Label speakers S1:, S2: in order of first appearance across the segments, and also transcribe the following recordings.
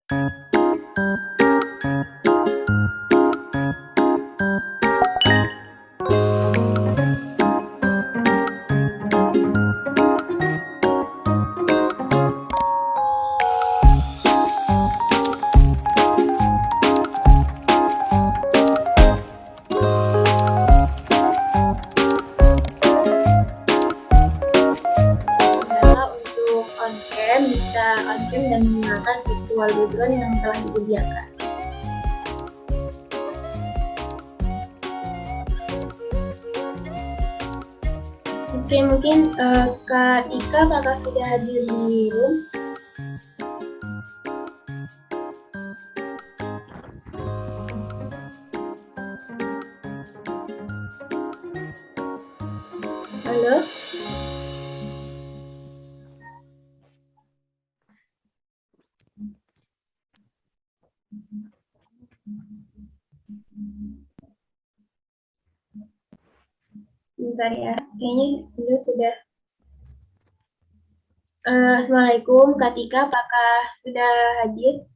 S1: Untuk on-cam bisa on-cam dan menggunakan virtual background yang telah disediakan. Oke, mungkin Kak Ika, apakah sudah hadir di room? Halo? Bentar ya, kayaknya beliau sudah. Assalamualaikum, Kak Tika, apakah sudah hadir?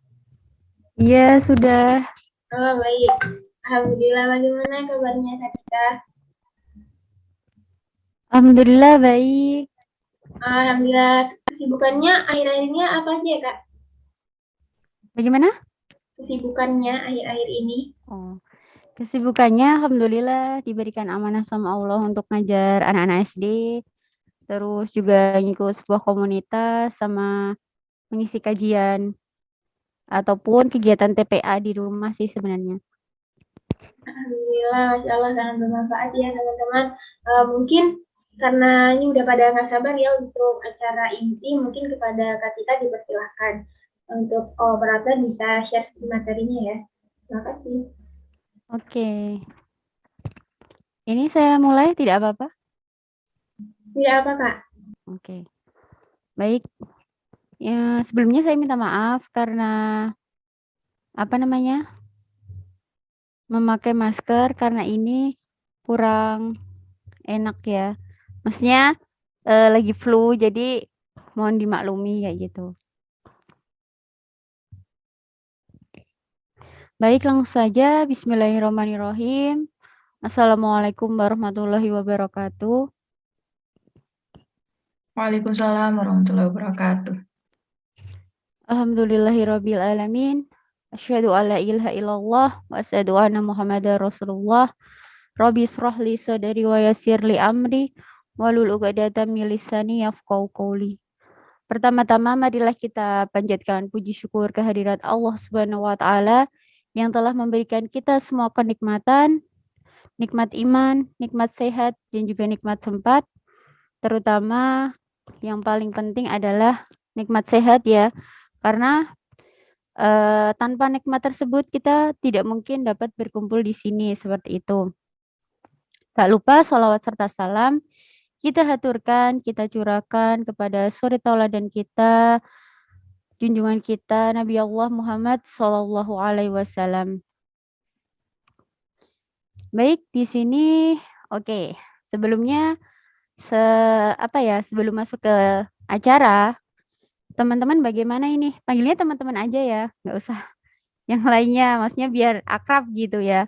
S2: Iya, sudah.
S1: Oh, baik. Alhamdulillah, bagaimana kabarnya Kak Tika?
S2: Alhamdulillah baik.
S1: Alhamdulillah, kesibukannya akhir-akhir ini apa aja ya, Kak?
S2: Bagaimana?
S1: Kesibukannya akhir-akhir ini?
S2: Oh, kesibukannya alhamdulillah diberikan amanah sama Allah untuk ngajar anak-anak SD, terus juga ngikut sebuah komunitas sama mengisi kajian ataupun kegiatan TPA di rumah sih sebenarnya.
S1: Alhamdulillah, Masya Allah sangat bermanfaat ya teman-teman. Mungkin karena ini udah pada nggak sabar ya untuk acara inti, mungkin kepada Kak Tika dipersilahkan untuk operator bisa share materinya ya. Terima kasih.
S2: Oke. Ini saya mulai tidak apa-apa?
S1: Tidak apa, Kak.
S2: Oke. Baik. Ya, sebelumnya saya minta maaf karena memakai masker karena ini kurang enak ya. Maksudnya lagi flu jadi mohon dimaklumi kayak gitu. Baik, langsung saja. Bismillahirrahmanirrahim. Assalamualaikum warahmatullahi wabarakatuh.
S3: Waalaikumsalam warahmatullahi wabarakatuh.
S2: Alhamdulillahirabbil alamin. Asyhadu alla ilaha illallah wa asyhadu anna Muhammadar Rasulullah. Rabbi israh li sadri wa yassir li amri wahlul 'uqdatam min lisani yafqahu qawli. Pertama-tama marilah kita panjatkan puji syukur kehadirat Allah Subhanahu wa taala yang telah memberikan kita semua kenikmatan, nikmat iman, nikmat sehat dan juga nikmat sempat. Terutama yang paling penting adalah nikmat sehat ya. Karena tanpa nikmat tersebut kita tidak mungkin dapat berkumpul di sini seperti itu. Tak lupa sholawat serta salam kita haturkan, kita curahkan kepada suri tauladan kita, junjungan kita Nabi Allah Muhammad Sallallahu Alaihi Wasallam. Baik, di sini oke. Sebelumnya sebelum masuk ke acara, teman-teman bagaimana ini? Panggilnya teman-teman aja ya, nggak usah yang lainnya, maksudnya biar akrab gitu ya.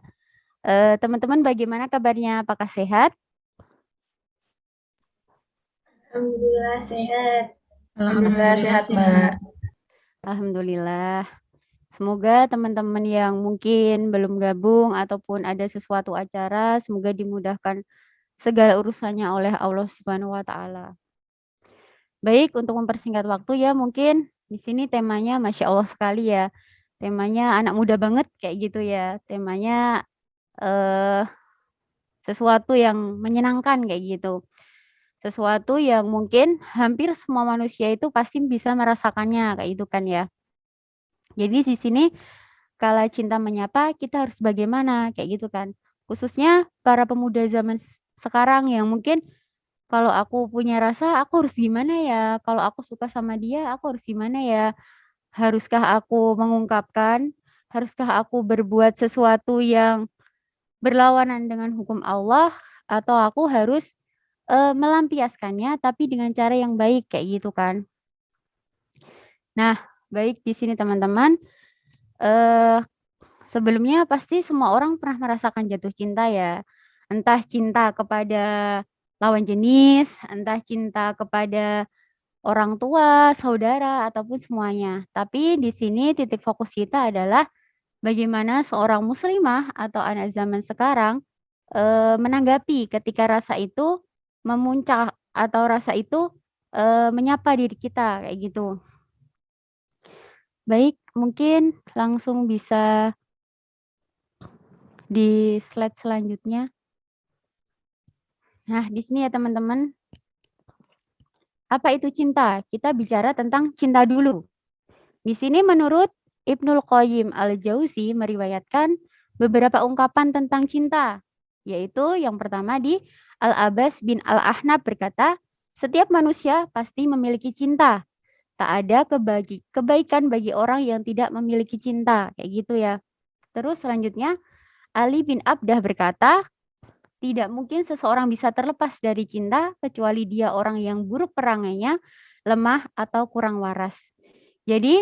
S2: Teman-teman bagaimana kabarnya? Apakah sehat?
S1: Alhamdulillah sehat.
S3: Alhamdulillah sehat, Mbak.
S2: Alhamdulillah. Semoga teman-teman yang mungkin belum gabung ataupun ada sesuatu acara, semoga dimudahkan segala urusannya oleh Allah Subhanahu wa taala. Baik, untuk mempersingkat waktu ya, mungkin di sini temanya Masya Allah sekali ya. Temanya anak muda banget kayak gitu ya. Temanya sesuatu yang menyenangkan kayak gitu. Sesuatu yang mungkin hampir semua manusia itu pasti bisa merasakannya kayak itu kan ya. Jadi di sini kala cinta menyapa kita harus bagaimana kayak gitu kan. Khususnya para pemuda zaman sekarang yang mungkin kalau aku punya rasa aku harus gimana ya? Kalau aku suka sama dia aku harus gimana ya? Haruskah aku mengungkapkan? Haruskah aku berbuat sesuatu yang berlawanan dengan hukum Allah atau aku harus melampiaskannya tapi dengan cara yang baik kayak gitu kan. Nah, Baik, di sini teman-teman, eh, sebelumnya pasti semua orang pernah merasakan jatuh cinta ya. Entah cinta kepada lawan jenis, entah cinta kepada orang tua, saudara, ataupun semuanya. Tapi di sini titik fokus kita adalah bagaimana seorang muslimah atau anak zaman sekarang menanggapi ketika rasa itu memuncak atau rasa itu menyapa diri kita kayak gitu. Baik, mungkin langsung bisa di slide selanjutnya. Nah, di sini ya teman-teman. Apa itu cinta? Kita bicara tentang cinta dulu. Di sini menurut Ibnul Qayyim al-Jauzi meriwayatkan beberapa ungkapan tentang cinta, yaitu yang pertama di Al-Abbas bin Al-Ahnaf berkata, setiap manusia pasti memiliki cinta. Tak ada kebaikan bagi orang yang tidak memiliki cinta. Kayak gitu ya. Terus selanjutnya, Ali bin Abdah berkata, tidak mungkin seseorang bisa terlepas dari cinta kecuali dia orang yang buruk perangainya, lemah atau kurang waras. Jadi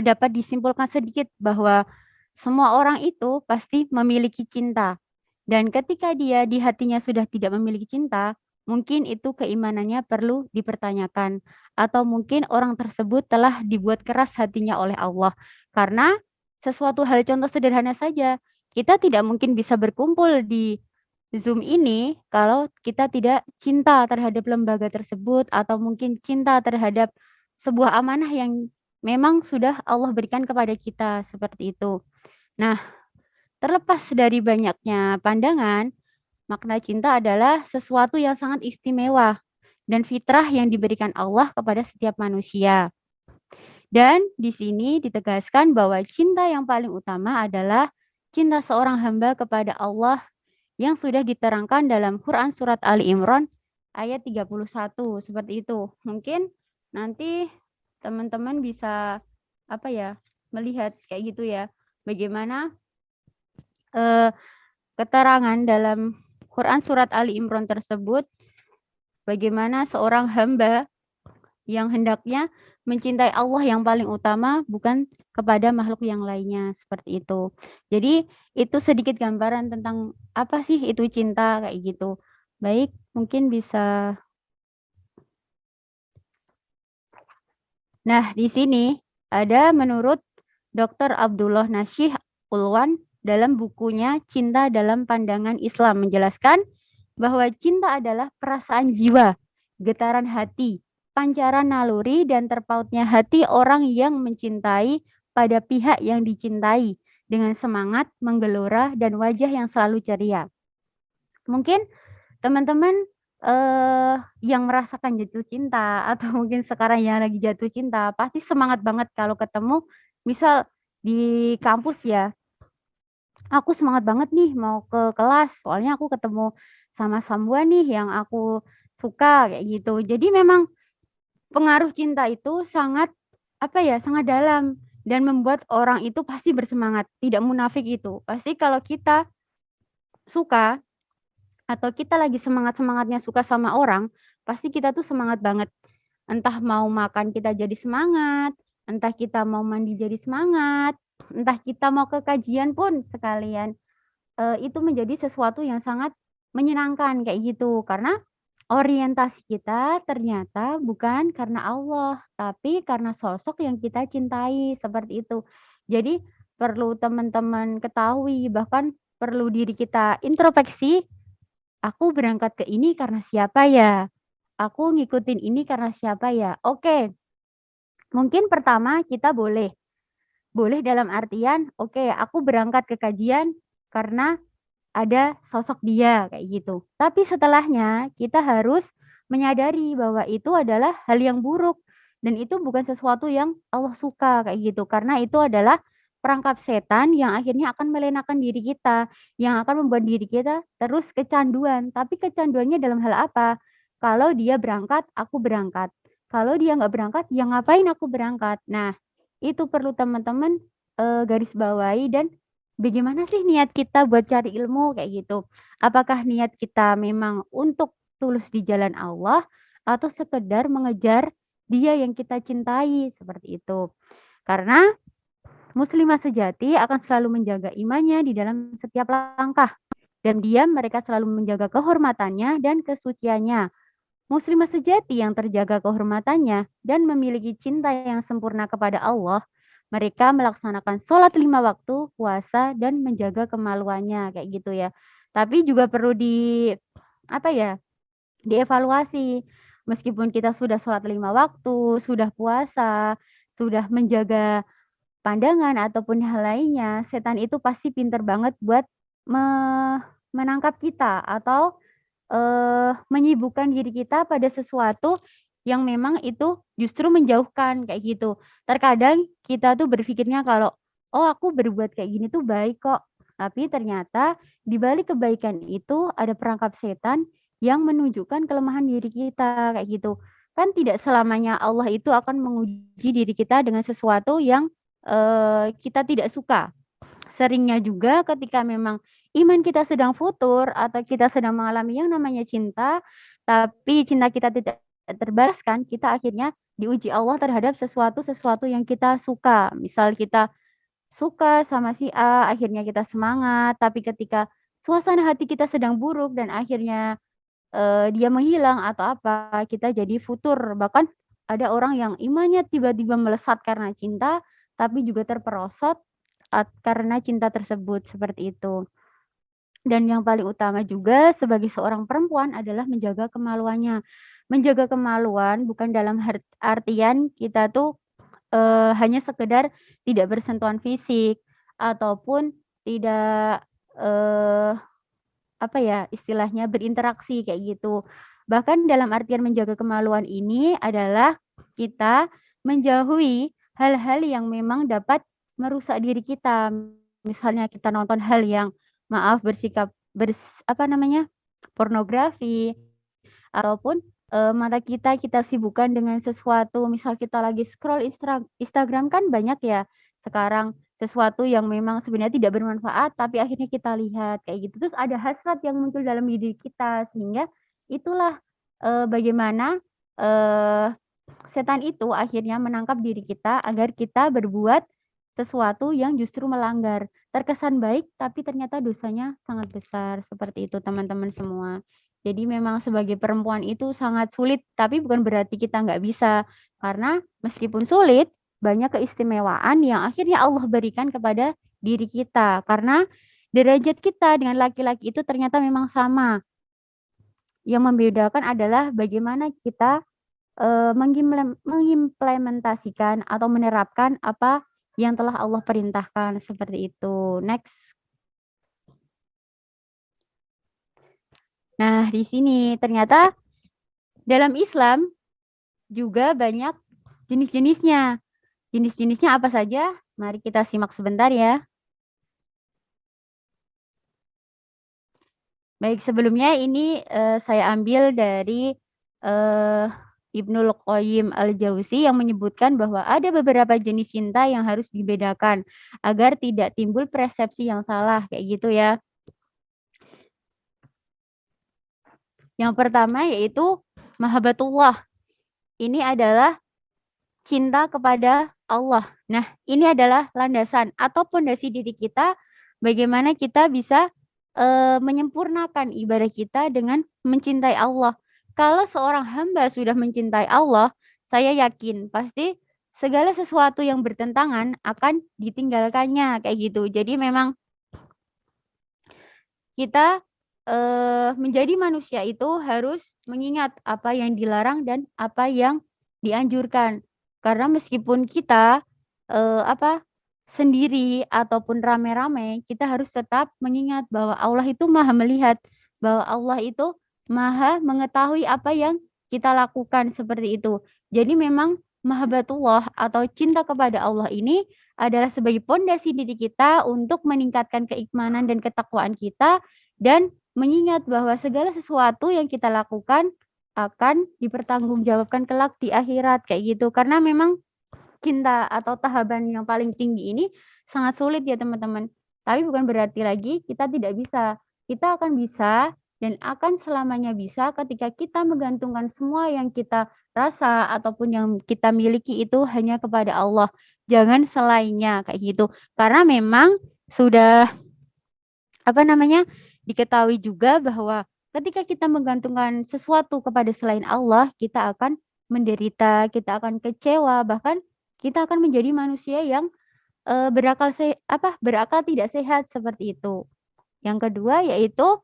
S2: dapat disimpulkan sedikit bahwa semua orang itu pasti memiliki cinta. Dan ketika dia di hatinya sudah tidak memiliki cinta, mungkin itu keimanannya perlu dipertanyakan. Atau mungkin orang tersebut telah dibuat keras hatinya oleh Allah. Karena sesuatu hal contoh sederhana saja, kita tidak mungkin bisa berkumpul di Zoom ini kalau kita tidak cinta terhadap lembaga tersebut atau mungkin cinta terhadap sebuah amanah yang memang sudah Allah berikan kepada kita seperti itu. Nah, terlepas dari banyaknya pandangan, makna cinta adalah sesuatu yang sangat istimewa dan fitrah yang diberikan Allah kepada setiap manusia. Dan di sini ditegaskan bahwa cinta yang paling utama adalah cinta seorang hamba kepada Allah yang sudah diterangkan dalam Quran surat Ali Imran ayat 31 seperti itu. Mungkin nanti teman-teman bisa melihat kayak gitu ya. Bagaimana keterangan dalam Quran surat Ali Imran tersebut, bagaimana seorang hamba yang hendaknya mencintai Allah yang paling utama bukan kepada makhluk yang lainnya seperti itu. Jadi itu sedikit gambaran tentang apa sih itu cinta kayak gitu. Baik, mungkin bisa. Nah, di sini ada menurut Dr. Abdullah Nasyih Ulwan dalam bukunya Cinta dalam Pandangan Islam menjelaskan bahwa cinta adalah perasaan jiwa, getaran hati, pancaran naluri dan terpautnya hati orang yang mencintai pada pihak yang dicintai dengan semangat, menggelora dan wajah yang selalu ceria. Mungkin teman-teman yang merasakan jatuh cinta atau mungkin sekarang yang lagi jatuh cinta pasti semangat banget kalau ketemu misal di kampus ya. Aku semangat banget nih mau ke kelas soalnya aku ketemu sama sambuan nih yang aku suka kayak gitu. Jadi memang pengaruh cinta itu sangat sangat dalam dan membuat orang itu pasti bersemangat, tidak munafik itu. Pasti kalau kita suka atau kita lagi semangat-semangatnya suka sama orang, pasti kita tuh semangat banget. Entah mau makan kita jadi semangat, entah kita mau mandi jadi semangat, entah kita mau ke kajian pun sekalian. Itu menjadi sesuatu yang sangat menyenangkan kayak gitu. Karena orientasi kita ternyata bukan karena Allah, tapi karena sosok yang kita cintai seperti itu. Jadi perlu teman-teman ketahui, bahkan perlu diri kita introspeksi. Aku berangkat ke ini karena siapa ya? Aku ngikutin ini karena siapa ya? Oke. Mungkin pertama kita boleh dalam artian, oke, aku berangkat ke kajian karena ada sosok dia kayak gitu. Tapi setelahnya kita harus menyadari bahwa itu adalah hal yang buruk dan itu bukan sesuatu yang Allah suka kayak gitu. Karena itu adalah perangkap setan yang akhirnya akan melenakan diri kita, yang akan membuat diri kita terus kecanduan. Tapi kecanduannya dalam hal apa? Kalau dia berangkat, aku berangkat. Kalau dia nggak berangkat, ya ngapain aku berangkat? Nah, itu perlu teman-teman garis bawahi dan bagaimana sih niat kita buat cari ilmu kayak gitu. Apakah niat kita memang untuk tulus di jalan Allah atau sekedar mengejar dia yang kita cintai, seperti itu. Karena muslimah sejati akan selalu menjaga imannya di dalam setiap langkah. Dan diam mereka selalu menjaga kehormatannya dan kesuciannya. Muslimah sejati yang terjaga kehormatannya dan memiliki cinta yang sempurna kepada Allah, mereka melaksanakan sholat 5 waktu, puasa, dan menjaga kemaluannya, kayak gitu ya. Tapi juga perlu dievaluasi. Meskipun kita sudah sholat 5 waktu, sudah puasa, sudah menjaga pandangan ataupun hal lainnya, setan itu pasti pinter banget buat menangkap kita atau menyibukkan diri kita pada sesuatu yang memang itu justru menjauhkan, kayak gitu. Terkadang kita tuh berpikirnya kalau, "Oh, aku berbuat kayak gini tuh baik kok." Tapi ternyata di balik kebaikan itu ada perangkap setan yang menunjukkan kelemahan diri kita, kayak gitu. Kan tidak selamanya Allah itu akan menguji diri kita dengan sesuatu yang, kita tidak suka. Seringnya juga ketika memang iman kita sedang futur atau kita sedang mengalami yang namanya cinta, tapi cinta kita tidak terbalaskan, kita akhirnya diuji Allah terhadap sesuatu yang kita suka. Misal kita suka sama si A, akhirnya kita semangat, tapi ketika suasana hati kita sedang buruk dan akhirnya, dia menghilang atau apa, kita jadi futur. Bahkan ada orang yang imannya tiba-tiba melesat karena cinta, tapi juga terperosot karena cinta tersebut, seperti itu. Dan yang paling utama juga sebagai seorang perempuan adalah menjaga kemaluannya. Menjaga kemaluan bukan dalam artian kita tuh, hanya sekedar tidak bersentuhan fisik ataupun tidak, istilahnya berinteraksi kayak gitu. Bahkan dalam artian menjaga kemaluan ini adalah kita menjauhi hal-hal yang memang dapat merusak diri kita. Misalnya kita nonton hal yang bersikap pornografi ataupun, mata kita sibukkan dengan sesuatu, misal kita lagi scroll Instagram kan banyak ya sekarang sesuatu yang memang sebenarnya tidak bermanfaat, tapi akhirnya kita lihat kayak gitu. Terus ada hasrat yang muncul dalam diri kita, sehingga itulah, bagaimana, setan itu akhirnya menangkap diri kita agar kita berbuat sesuatu yang justru melanggar. Terkesan baik, tapi ternyata dosanya sangat besar, seperti itu teman-teman semua. Jadi memang sebagai perempuan itu sangat sulit, tapi bukan berarti kita nggak bisa. Karena meskipun sulit, banyak keistimewaan yang akhirnya Allah berikan kepada diri kita. Karena derajat kita dengan laki-laki itu ternyata memang sama. Yang membedakan adalah bagaimana kita mengimplementasikan atau menerapkan apa yang telah Allah perintahkan, seperti itu. Next. Nah, di sini ternyata dalam Islam juga banyak jenis-jenisnya. Jenis-jenisnya apa saja? Mari kita simak sebentar ya. Baik, sebelumnya ini saya ambil dari Ibnul Qayyim Al-Jauzi yang menyebutkan bahwa ada beberapa jenis cinta yang harus dibedakan agar tidak timbul persepsi yang salah, kayak gitu ya. Yang pertama yaitu mahabbatullah. Ini adalah cinta kepada Allah. Nah, ini adalah landasan atau pondasi diri kita bagaimana kita bisa menyempurnakan ibadah kita dengan mencintai Allah. Kalau seorang hamba sudah mencintai Allah, saya yakin pasti segala sesuatu yang bertentangan akan ditinggalkannya, kayak gitu. Jadi memang kita menjadi manusia itu harus mengingat apa yang dilarang dan apa yang dianjurkan. Karena meskipun kita sendiri ataupun rame-rame, kita harus tetap mengingat bahwa Allah itu Maha melihat, bahwa Allah itu Maha mengetahui apa yang kita lakukan, seperti itu. Jadi memang mahabbatullah atau cinta kepada Allah ini adalah sebagai pondasi diri kita untuk meningkatkan keimanan dan ketakwaan kita dan mengingat bahwa segala sesuatu yang kita lakukan akan dipertanggungjawabkan kelak di akhirat, kayak gitu. Karena memang cinta atau tahapan yang paling tinggi ini sangat sulit ya teman-teman. Tapi bukan berarti lagi kita tidak bisa. Kita akan bisa dan akan selamanya bisa ketika kita menggantungkan semua yang kita rasa ataupun yang kita miliki itu hanya kepada Allah. Jangan selainnya kayak gitu. Karena memang sudah diketahui juga bahwa ketika kita menggantungkan sesuatu kepada selain Allah, kita akan menderita, kita akan kecewa, bahkan kita akan menjadi manusia yang berakal tidak sehat seperti itu. Yang kedua yaitu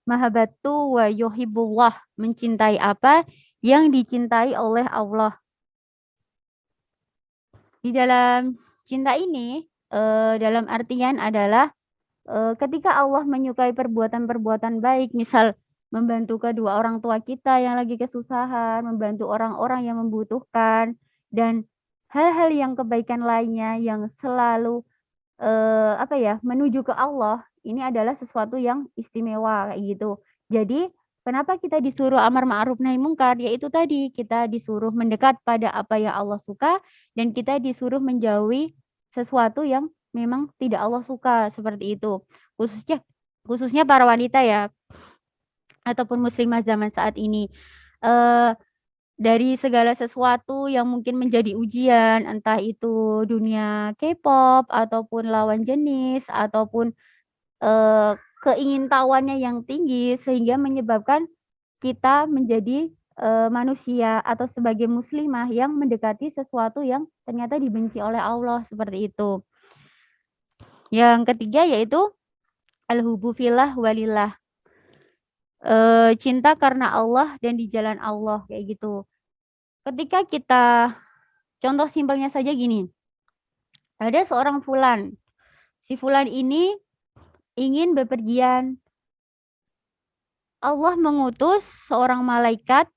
S2: mahabbatu wa yuhibbullah, mencintai apa yang dicintai oleh Allah. Di dalam cinta ini dalam artian adalah ketika Allah menyukai perbuatan-perbuatan baik, misal membantu kedua orang tua kita yang lagi kesusahan, membantu orang-orang yang membutuhkan, dan hal-hal yang kebaikan lainnya yang selalu menuju ke Allah, ini adalah sesuatu yang istimewa kayak gitu. Jadi kenapa kita disuruh amar ma'ruf nahi mungkar? Yaitu tadi kita disuruh mendekat pada apa yang Allah suka dan kita disuruh menjauhi sesuatu yang memang tidak Allah suka seperti itu. Khususnya para wanita ya ataupun muslimah zaman saat ini. Dari segala sesuatu yang mungkin menjadi ujian, entah itu dunia K-pop ataupun lawan jenis ataupun keingintahuannya yang tinggi sehingga menyebabkan kita menjadi manusia atau sebagai muslimah yang mendekati sesuatu yang ternyata dibenci oleh Allah seperti itu. Yang ketiga yaitu al-hubbu fillah walillah. Cinta karena Allah dan di jalan Allah kayak gitu. Ketika kita contoh simpelnya saja gini. Ada seorang fulan. Si fulan ini ingin bepergian. Allah mengutus seorang malaikat.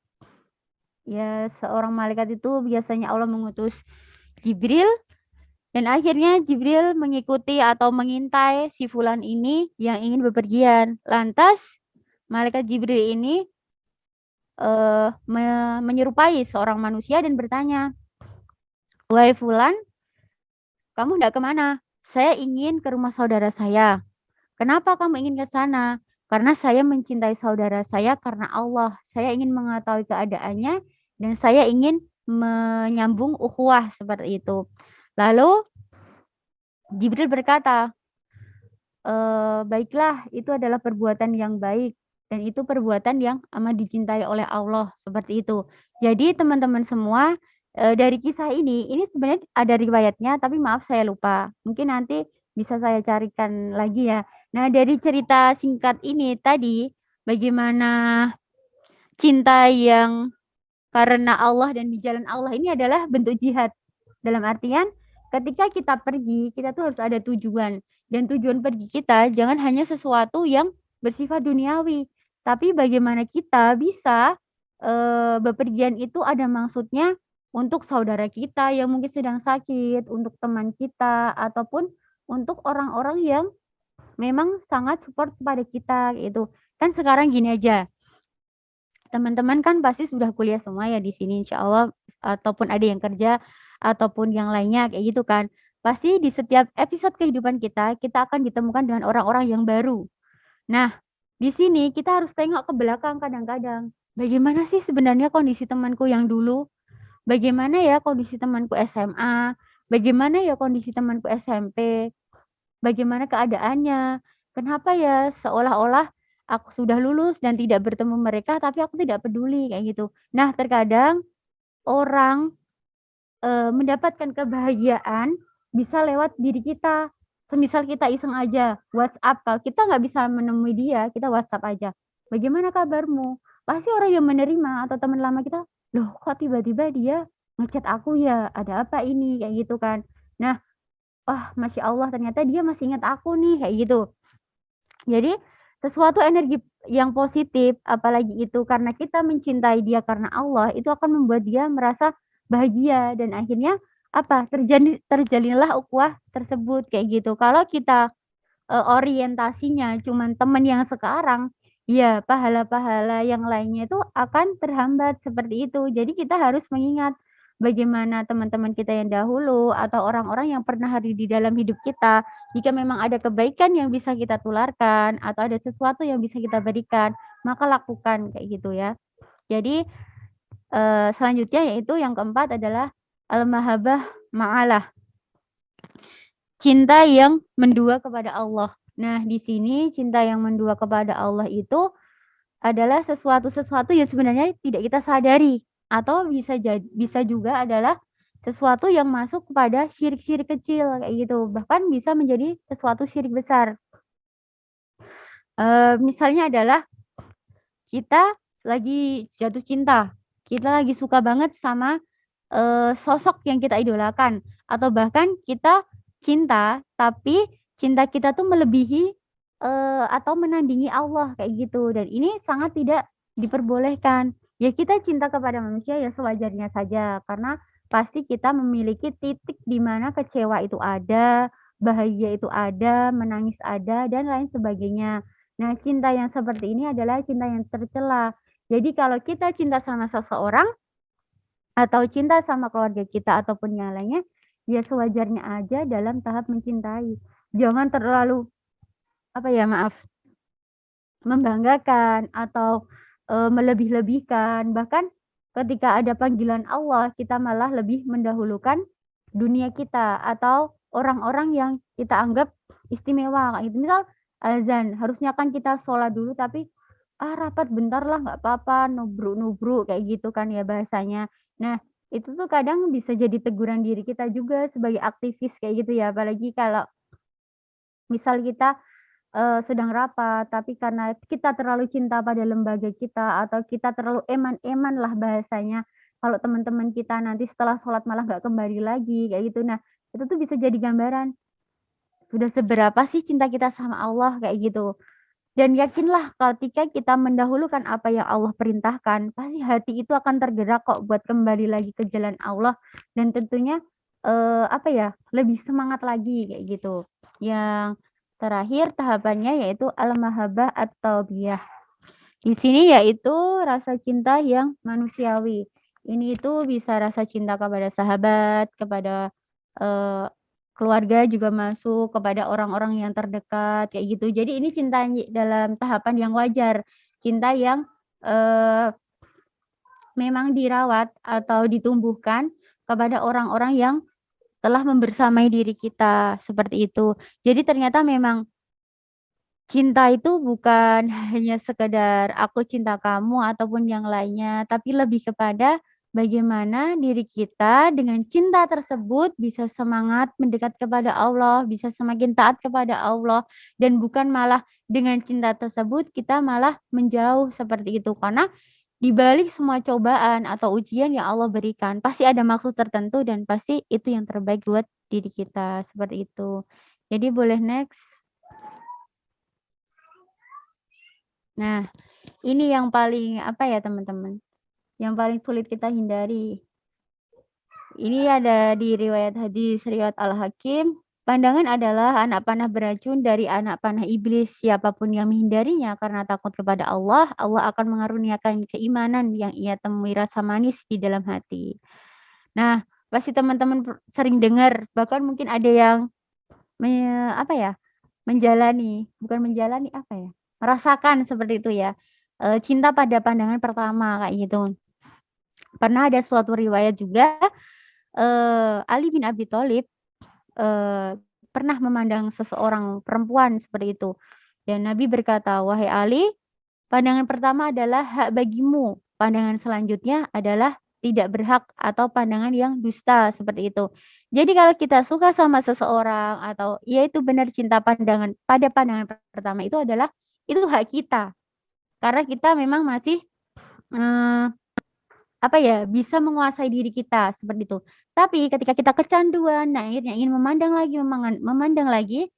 S2: Ya, seorang malaikat itu biasanya Allah mengutus Jibril. Dan akhirnya Jibril mengikuti atau mengintai si fulan ini yang ingin bepergian. Lantas malaikat Jibril ini menyerupai seorang manusia dan bertanya, "Wahai fulan, kamu tidak kemana? Saya ingin ke rumah saudara saya." "Kenapa kamu ingin ke sana?" "Karena saya mencintai saudara saya karena Allah. Saya ingin mengetahui keadaannya dan saya ingin menyambung ukhuwah," seperti itu. Lalu Jibril berkata, "Baiklah, itu adalah perbuatan yang baik dan itu perbuatan yang amat dicintai oleh Allah," seperti itu. Jadi teman-teman semua, dari kisah ini sebenarnya ada riwayatnya tapi maaf saya lupa. Mungkin nanti bisa saya carikan lagi ya. Nah, dari cerita singkat ini tadi, bagaimana cinta yang karena Allah dan di jalan Allah ini adalah bentuk jihad. Dalam artian ketika kita pergi, kita tuh harus ada tujuan. Dan tujuan pergi kita jangan hanya sesuatu yang bersifat duniawi, tapi bagaimana kita bisa bepergian itu ada maksudnya untuk saudara kita yang mungkin sedang sakit, untuk teman kita, ataupun untuk orang-orang yang memang sangat support kepada kita gitu. Kan sekarang gini aja, teman-teman kan pasti sudah kuliah semua ya di sini insya Allah, ataupun ada yang kerja, ataupun yang lainnya kayak gitu kan. Pasti di setiap episode kehidupan kita akan ditemukan dengan orang-orang yang baru. Nah, di sini kita harus tengok ke belakang kadang-kadang. Bagaimana sih sebenarnya kondisi temanku yang dulu? Bagaimana ya kondisi temanku SMA? Bagaimana ya kondisi temanku SMP? Bagaimana keadaannya? Kenapa ya seolah-olah aku sudah lulus dan tidak bertemu mereka, tapi aku tidak peduli kayak gitu. Nah, terkadang orang mendapatkan kebahagiaan bisa lewat diri kita. Semisal kita iseng aja WhatsApp, kalau kita nggak bisa menemui dia, kita WhatsApp aja. "Bagaimana kabarmu?" Pasti orang yang menerima atau teman lama kita, "Loh kok tiba-tiba dia ngechat aku ya? Ada apa ini?" Kayak gitu kan. Nah, wah Masya Allah ternyata dia masih ingat aku nih, kayak gitu. Jadi sesuatu energi yang positif, apalagi itu karena kita mencintai dia karena Allah, itu akan membuat dia merasa bahagia dan akhirnya terjalinlah ukhuwah tersebut kayak gitu. Kalau kita orientasinya cuman teman yang sekarang, ya pahala-pahala yang lainnya itu akan terhambat seperti itu. Jadi kita harus mengingat bagaimana teman-teman kita yang dahulu atau orang-orang yang pernah hadir di dalam hidup kita. Jika memang ada kebaikan yang bisa kita tularkan atau ada sesuatu yang bisa kita berikan, maka lakukan kayak gitu ya. Jadi selanjutnya yaitu yang keempat adalah al-mahabbah ma'alah. Cinta yang mendua kepada Allah. Nah, di sini cinta yang mendua kepada Allah itu adalah sesuatu yang sebenarnya tidak kita sadari atau bisa juga adalah sesuatu yang masuk kepada syirik-syirik kecil kayak gitu. Bahkan bisa menjadi sesuatu syirik besar. Misalnya adalah kita lagi jatuh cinta, kita lagi suka banget sama sosok yang kita idolakan, atau bahkan kita cinta tapi cinta kita tuh melebihi atau menandingi Allah kayak gitu, dan ini sangat tidak diperbolehkan. Ya kita cinta kepada manusia ya sewajarnya saja, karena pasti kita memiliki titik di mana kecewa itu ada, bahagia itu ada, menangis ada, dan lain sebagainya. Nah, cinta yang seperti ini adalah cinta yang tercela. Jadi kalau kita cinta sama seseorang atau cinta sama keluarga kita ataupun yang lainnya, ya sewajarnya aja dalam tahap mencintai. Jangan terlalu membanggakan atau melebih-lebihkan. Bahkan ketika ada panggilan Allah, kita malah lebih mendahulukan dunia kita atau orang-orang yang kita anggap istimewa. Kayak gitu. Misal azan, harusnya kan kita sholat dulu tapi rapat bentar lah nggak apa-apa, nubruk-nubruk kayak gitu kan ya bahasanya. Nah, itu tuh kadang bisa jadi teguran diri kita juga sebagai aktivis kayak gitu ya. Apalagi kalau misal kita sedang rapat, tapi karena kita terlalu cinta pada lembaga kita atau kita terlalu eman-eman lah bahasanya, kalau teman-teman kita nanti setelah sholat malah nggak kembali lagi kayak gitu. Nah, itu tuh bisa jadi gambaran sudah seberapa sih cinta kita sama Allah kayak gitu. Dan yakinlah ketika kita mendahulukan apa yang Allah perintahkan, pasti hati itu akan tergerak kok buat kembali lagi ke jalan Allah, dan tentunya lebih semangat lagi kayak gitu. Yang terakhir tahapannya yaitu al-mahabbah at-taubiyah. Di sini yaitu rasa cinta yang manusiawi. Ini itu bisa rasa cinta kepada sahabat, kepada keluarga juga masuk, kepada orang-orang yang terdekat kayak gitu. Jadi ini cinta dalam tahapan yang wajar, cinta yang memang dirawat atau ditumbuhkan kepada orang-orang yang telah membersamai diri kita, seperti itu. Jadi ternyata memang cinta itu bukan hanya sekedar aku cinta kamu ataupun yang lainnya, tapi lebih kepada bagaimana diri kita dengan cinta tersebut bisa semangat mendekat kepada Allah, bisa semakin taat kepada Allah, dan bukan malah dengan cinta tersebut kita malah menjauh seperti itu. Karena di balik semua cobaan atau ujian yang Allah berikan, pasti ada maksud tertentu dan pasti itu yang terbaik buat diri kita, seperti itu. Jadi boleh next. Nah, ini yang paling teman-teman? Yang paling sulit kita hindari. Ini ada di riwayat hadis riwayat Al-Hakim. Pandangan adalah anak panah beracun dari anak panah iblis. Siapapun yang menghindarinya karena takut kepada Allah, Allah akan mengaruniakan keimanan yang ia temui rasa manis di dalam hati. Nah, pasti teman-teman sering dengar, bahkan mungkin ada yang merasakan seperti itu ya. Cinta pada pandangan pertama kayak gitu. Pernah ada suatu riwayat juga Ali bin Abi Thalib pernah memandang seseorang perempuan seperti itu. Dan Nabi berkata, "Wahai Ali, pandangan pertama adalah hak bagimu. Pandangan selanjutnya adalah tidak berhak atau pandangan yang dusta," seperti itu. Jadi kalau kita suka sama seseorang atau ya itu benar cinta pada pandangan pertama itu adalah itu hak kita. Karena kita memang masih bisa menguasai diri kita seperti itu. Tapi ketika kita kecanduan, nah akhirnya ingin memandang lagi,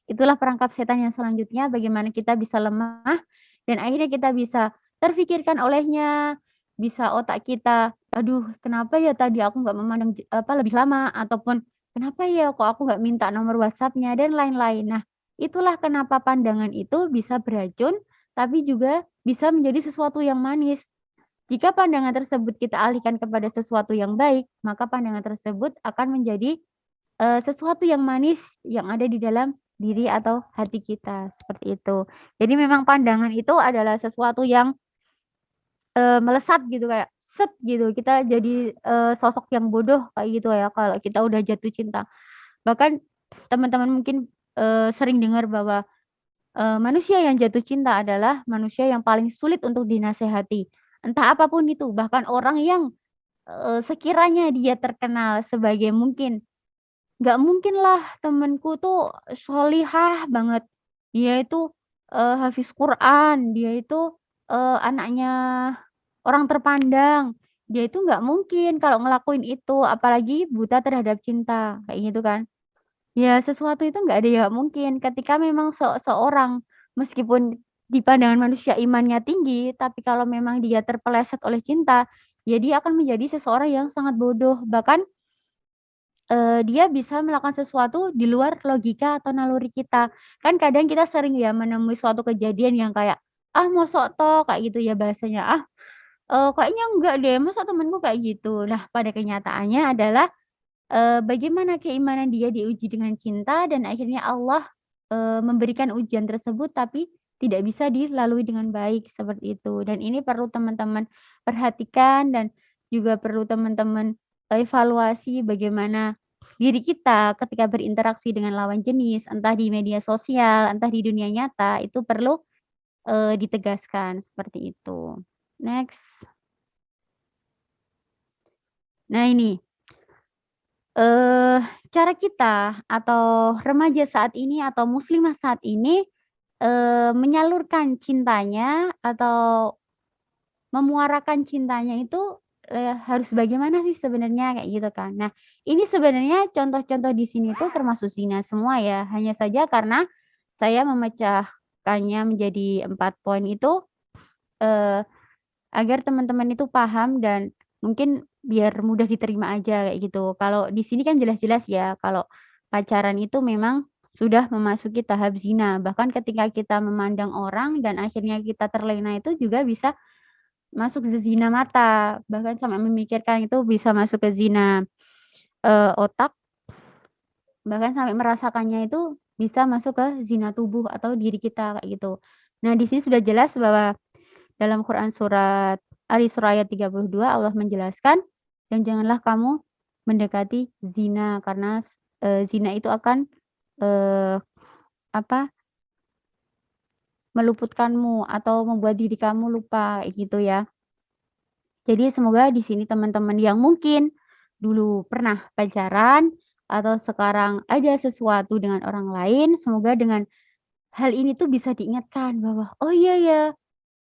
S2: itulah perangkap setan yang selanjutnya, bagaimana kita bisa lemah dan akhirnya kita bisa terfikirkan olehnya, bisa otak kita, aduh kenapa ya tadi aku nggak memandang lebih lama, ataupun kenapa ya kok aku nggak minta nomor WhatsApp-nya dan lain-lain. Nah, itulah kenapa pandangan itu bisa beracun, tapi juga bisa menjadi sesuatu yang manis. Jika pandangan tersebut kita alihkan kepada sesuatu yang baik, maka pandangan tersebut akan menjadi sesuatu yang manis yang ada di dalam diri atau hati kita, seperti itu. Jadi memang pandangan itu adalah sesuatu yang melesat gitu, kayak set gitu, kita jadi sosok yang bodoh kayak gitu ya kalau kita udah jatuh cinta. Bahkan teman-teman mungkin sering dengar bahwa manusia yang jatuh cinta adalah manusia yang paling sulit untuk dinasehati. Entah apapun itu, bahkan orang yang sekiranya dia terkenal sebagai mungkin nggak mungkin lah temenku tuh sholihah banget, dia itu hafiz Quran, dia itu anaknya orang terpandang, dia itu nggak mungkin kalau ngelakuin itu, apalagi buta terhadap cinta, kayak gitu kan. Ya sesuatu itu nggak ada yang nggak mungkin ketika memang seorang meskipun di pandangan manusia imannya tinggi, tapi kalau memang dia terpeleset oleh cinta, ya dia akan menjadi seseorang yang sangat bodoh. Bahkan, dia bisa melakukan sesuatu di luar logika atau naluri kita. Kan kadang kita sering ya menemui suatu kejadian yang kayak, "Ah mosok toh?" Kayak gitu ya bahasanya, "Ah, kayaknya enggak deh, masa temenku kayak gitu?" Nah pada kenyataannya adalah bagaimana keimanan dia diuji dengan cinta dan akhirnya Allah, memberikan ujian tersebut tapi tidak bisa dilalui dengan baik, seperti itu. Dan ini perlu teman-teman perhatikan dan juga perlu teman-teman evaluasi bagaimana diri kita ketika berinteraksi dengan lawan jenis, entah di media sosial, entah di dunia nyata, itu perlu, ditegaskan, seperti itu. Next. Nah ini, cara kita atau remaja saat ini atau muslimah saat ini, menyalurkan cintanya atau memuarakan cintanya itu, harus bagaimana sih sebenarnya kayak gitu kan. Nah, ini sebenarnya contoh-contoh di sini tuh termasuk zina semua ya, hanya saja karena saya memecahkannya menjadi 4 poin itu, eee, agar teman-teman itu paham dan mungkin biar mudah diterima aja kayak gitu. Kalau di sini kan jelas-jelas ya kalau pacaran itu memang sudah memasuki tahap zina. Bahkan ketika kita memandang orang dan akhirnya kita terlena itu juga bisa masuk ke zina mata, bahkan sampai memikirkan itu bisa masuk ke zina, otak, bahkan sampai merasakannya itu bisa masuk ke zina tubuh atau diri kita kayak gitu. Nah, di sini sudah jelas bahwa dalam Quran surat Al-Isra ayat 32 Allah menjelaskan, "Dan janganlah kamu mendekati zina karena zina itu akan, eee, apa, meluputkanmu atau membuat diri kamu lupa," kayak gitu ya. Jadi semoga di sini teman-teman yang mungkin dulu pernah pacaran atau sekarang ada sesuatu dengan orang lain, semoga dengan hal ini tuh bisa diingatkan bahwa, "Oh iya ya,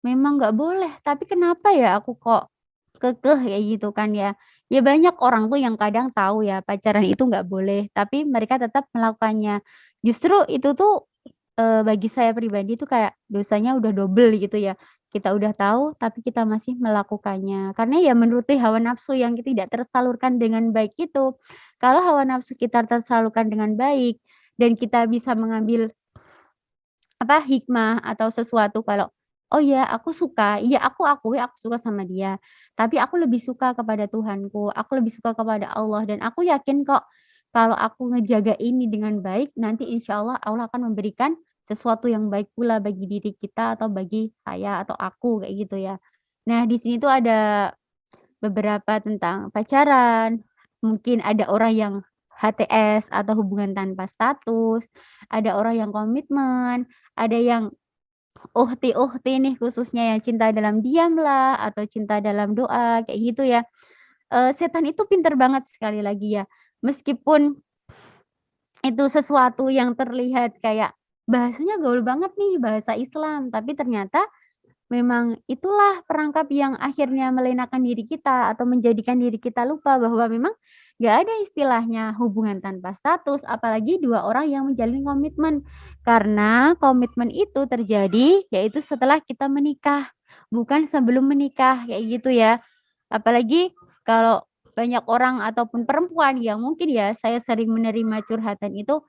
S2: memang nggak boleh, tapi kenapa ya aku kok kekeh kayak gitu kan ya." Ya banyak orang tuh yang kadang tahu ya pacaran itu nggak boleh, tapi mereka tetap melakukannya. Justru itu tuh, bagi saya pribadi tuh kayak dosanya udah double gitu ya. Kita udah tahu tapi kita masih melakukannya. Karena ya menuruti hawa nafsu yang tidak tersalurkan dengan baik itu. Kalau hawa nafsu kita tersalurkan dengan baik dan kita bisa mengambil hikmah atau sesuatu kalau, "Oh ya aku suka, iya aku akui aku suka sama dia, tapi aku lebih suka kepada Tuhanku, aku lebih suka kepada Allah dan aku yakin kok kalau aku ngejaga ini dengan baik nanti insya Allah Allah akan memberikan sesuatu yang baik pula bagi diri kita atau bagi saya atau aku," kayak gitu ya. Nah di sini tuh ada beberapa tentang pacaran, mungkin ada orang yang HTS atau hubungan tanpa status, ada orang yang komitmen, ada yang uhti-uhti nih khususnya yang cinta dalam diam lah atau cinta dalam doa kayak gitu ya. Setan itu pinter banget sekali lagi ya, meskipun itu sesuatu yang terlihat kayak bahasanya gaul banget nih bahasa Islam, tapi ternyata memang itulah perangkap yang akhirnya melenakan diri kita atau menjadikan diri kita lupa bahwa memang nggak ada istilahnya hubungan tanpa status, apalagi 2 orang yang menjalin komitmen. Karena komitmen itu terjadi yaitu setelah kita menikah, bukan sebelum menikah, kayak gitu ya. Apalagi kalau banyak orang ataupun perempuan yang mungkin ya saya sering menerima curhatan itu,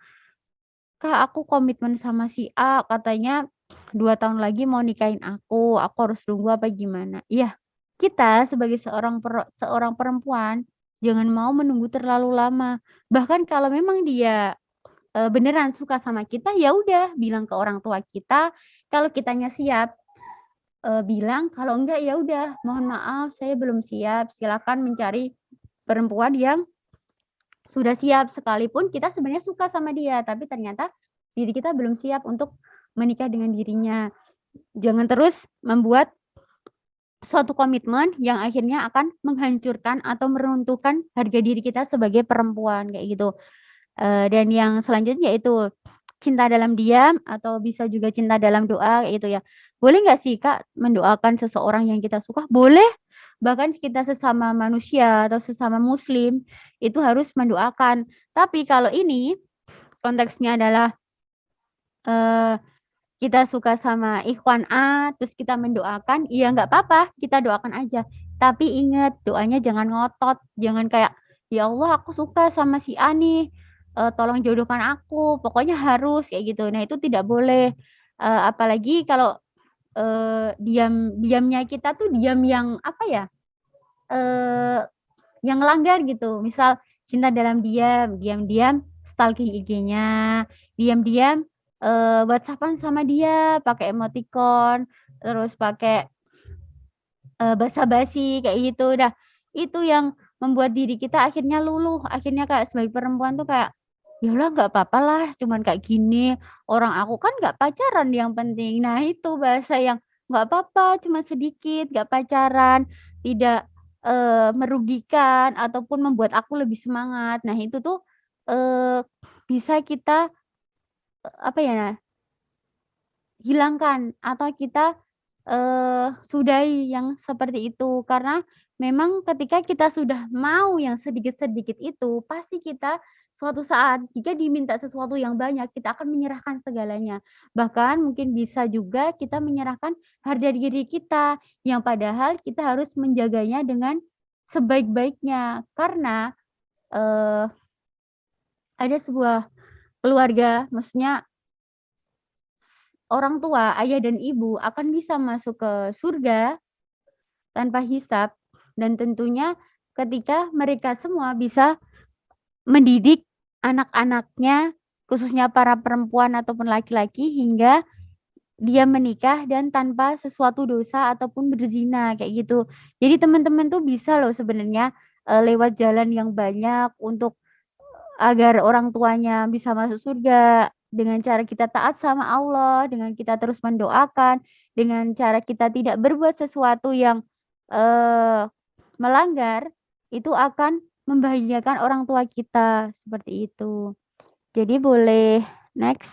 S2: "Kak, aku komitmen sama si A, katanya 2 tahun lagi mau nikahin aku harus nunggu apa gimana?" Iya, kita sebagai seorang perempuan jangan mau menunggu terlalu lama. Bahkan kalau memang dia beneran suka sama kita, ya udah bilang ke orang tua kita. Kalau kitanya siap, bilang, kalau enggak ya udah mohon maaf saya belum siap, silakan mencari perempuan yang sudah siap. Sekalipun kita sebenarnya suka sama dia, tapi ternyata diri kita belum siap untuk menikah dengan dirinya. Jangan terus membuat suatu komitmen yang akhirnya akan menghancurkan atau meruntuhkan harga diri kita sebagai perempuan, kayak gitu. Dan yang selanjutnya yaitu cinta dalam diam atau bisa juga cinta dalam doa, kayak gitu ya. Boleh nggak sih, Kak, mendoakan seseorang yang kita suka? Boleh, bahkan kita sesama manusia atau sesama muslim, itu harus mendoakan. Tapi kalau ini konteksnya adalah, eee kita suka sama ikhwan A, terus kita mendoakan, ya nggak apa-apa, kita doakan aja. Tapi ingat, doanya jangan ngotot, jangan kayak, "Ya Allah aku suka sama si A nih, tolong jodohkan aku, pokoknya harus," kayak gitu. Nah itu tidak boleh, apalagi kalau, diamnya kita tuh diam yang apa ya, eee, yang langgar gitu. Misal cinta dalam diam, diam-diam stalking IG-nya, diam-diam, WhatsApp-an sama dia pakai emoticon, terus pakai, basa-basi kayak gitu. Dah, itu yang membuat diri kita akhirnya luluh, akhirnya kayak sebagai perempuan tuh kayak, "Ya lah nggak papalah cuman kayak gini, orang aku kan nggak pacaran yang penting." Nah itu bahasa yang, "Nggak apa-apa, cuma sedikit, nggak pacaran, tidak, merugikan ataupun membuat aku lebih semangat." Nah itu tuh, eee, bisa kita, apa ya, hilangkan atau kita, sudahi yang seperti itu. Karena memang ketika kita sudah mau yang sedikit-sedikit itu, pasti kita suatu saat jika diminta sesuatu yang banyak, kita akan menyerahkan segalanya. Bahkan mungkin bisa juga kita menyerahkan harga diri kita, yang padahal kita harus menjaganya dengan sebaik-baiknya. Karena, eee, ada sebuah keluarga, maksudnya orang tua, ayah dan ibu akan bisa masuk ke surga tanpa hisab dan tentunya ketika mereka semua bisa mendidik anak-anaknya, khususnya para perempuan ataupun laki-laki hingga dia menikah dan tanpa sesuatu dosa ataupun berzina, kayak gitu. Jadi teman-teman tuh bisa loh sebenarnya, lewat jalan yang banyak untuk agar orang tuanya bisa masuk surga, dengan cara kita taat sama Allah, dengan kita terus mendoakan, dengan cara kita tidak berbuat sesuatu yang, eee, melanggar, itu akan membahagiakan orang tua kita, seperti itu. Jadi boleh next.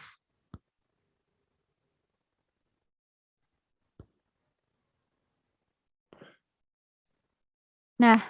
S2: Nah,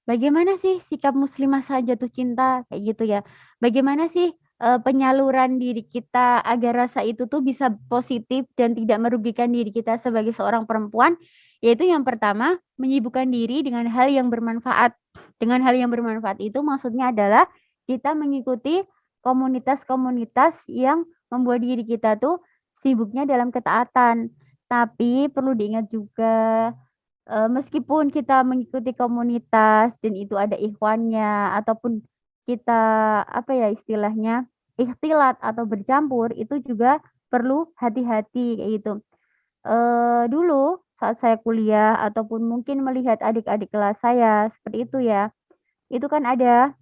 S2: bagaimana sih sikap muslimah saat jatuh cinta? Kayak gitu ya. Bagaimana sih, penyaluran diri kita agar rasa itu tuh bisa positif dan tidak merugikan diri kita sebagai seorang perempuan? Yaitu yang pertama, menyibukkan diri dengan hal yang bermanfaat. Dengan hal yang bermanfaat itu maksudnya adalah kita mengikuti komunitas-komunitas yang membuat diri kita tuh sibuknya dalam ketaatan. Tapi perlu diingat juga, meskipun kita mengikuti komunitas dan itu ada ikhwannya ataupun kita, apa ya istilahnya, ikhtilat atau bercampur, itu juga perlu hati-hati kayak gitu. Dulu saat saya kuliah ataupun mungkin melihat adik-adik kelas saya seperti itu ya, itu kan ada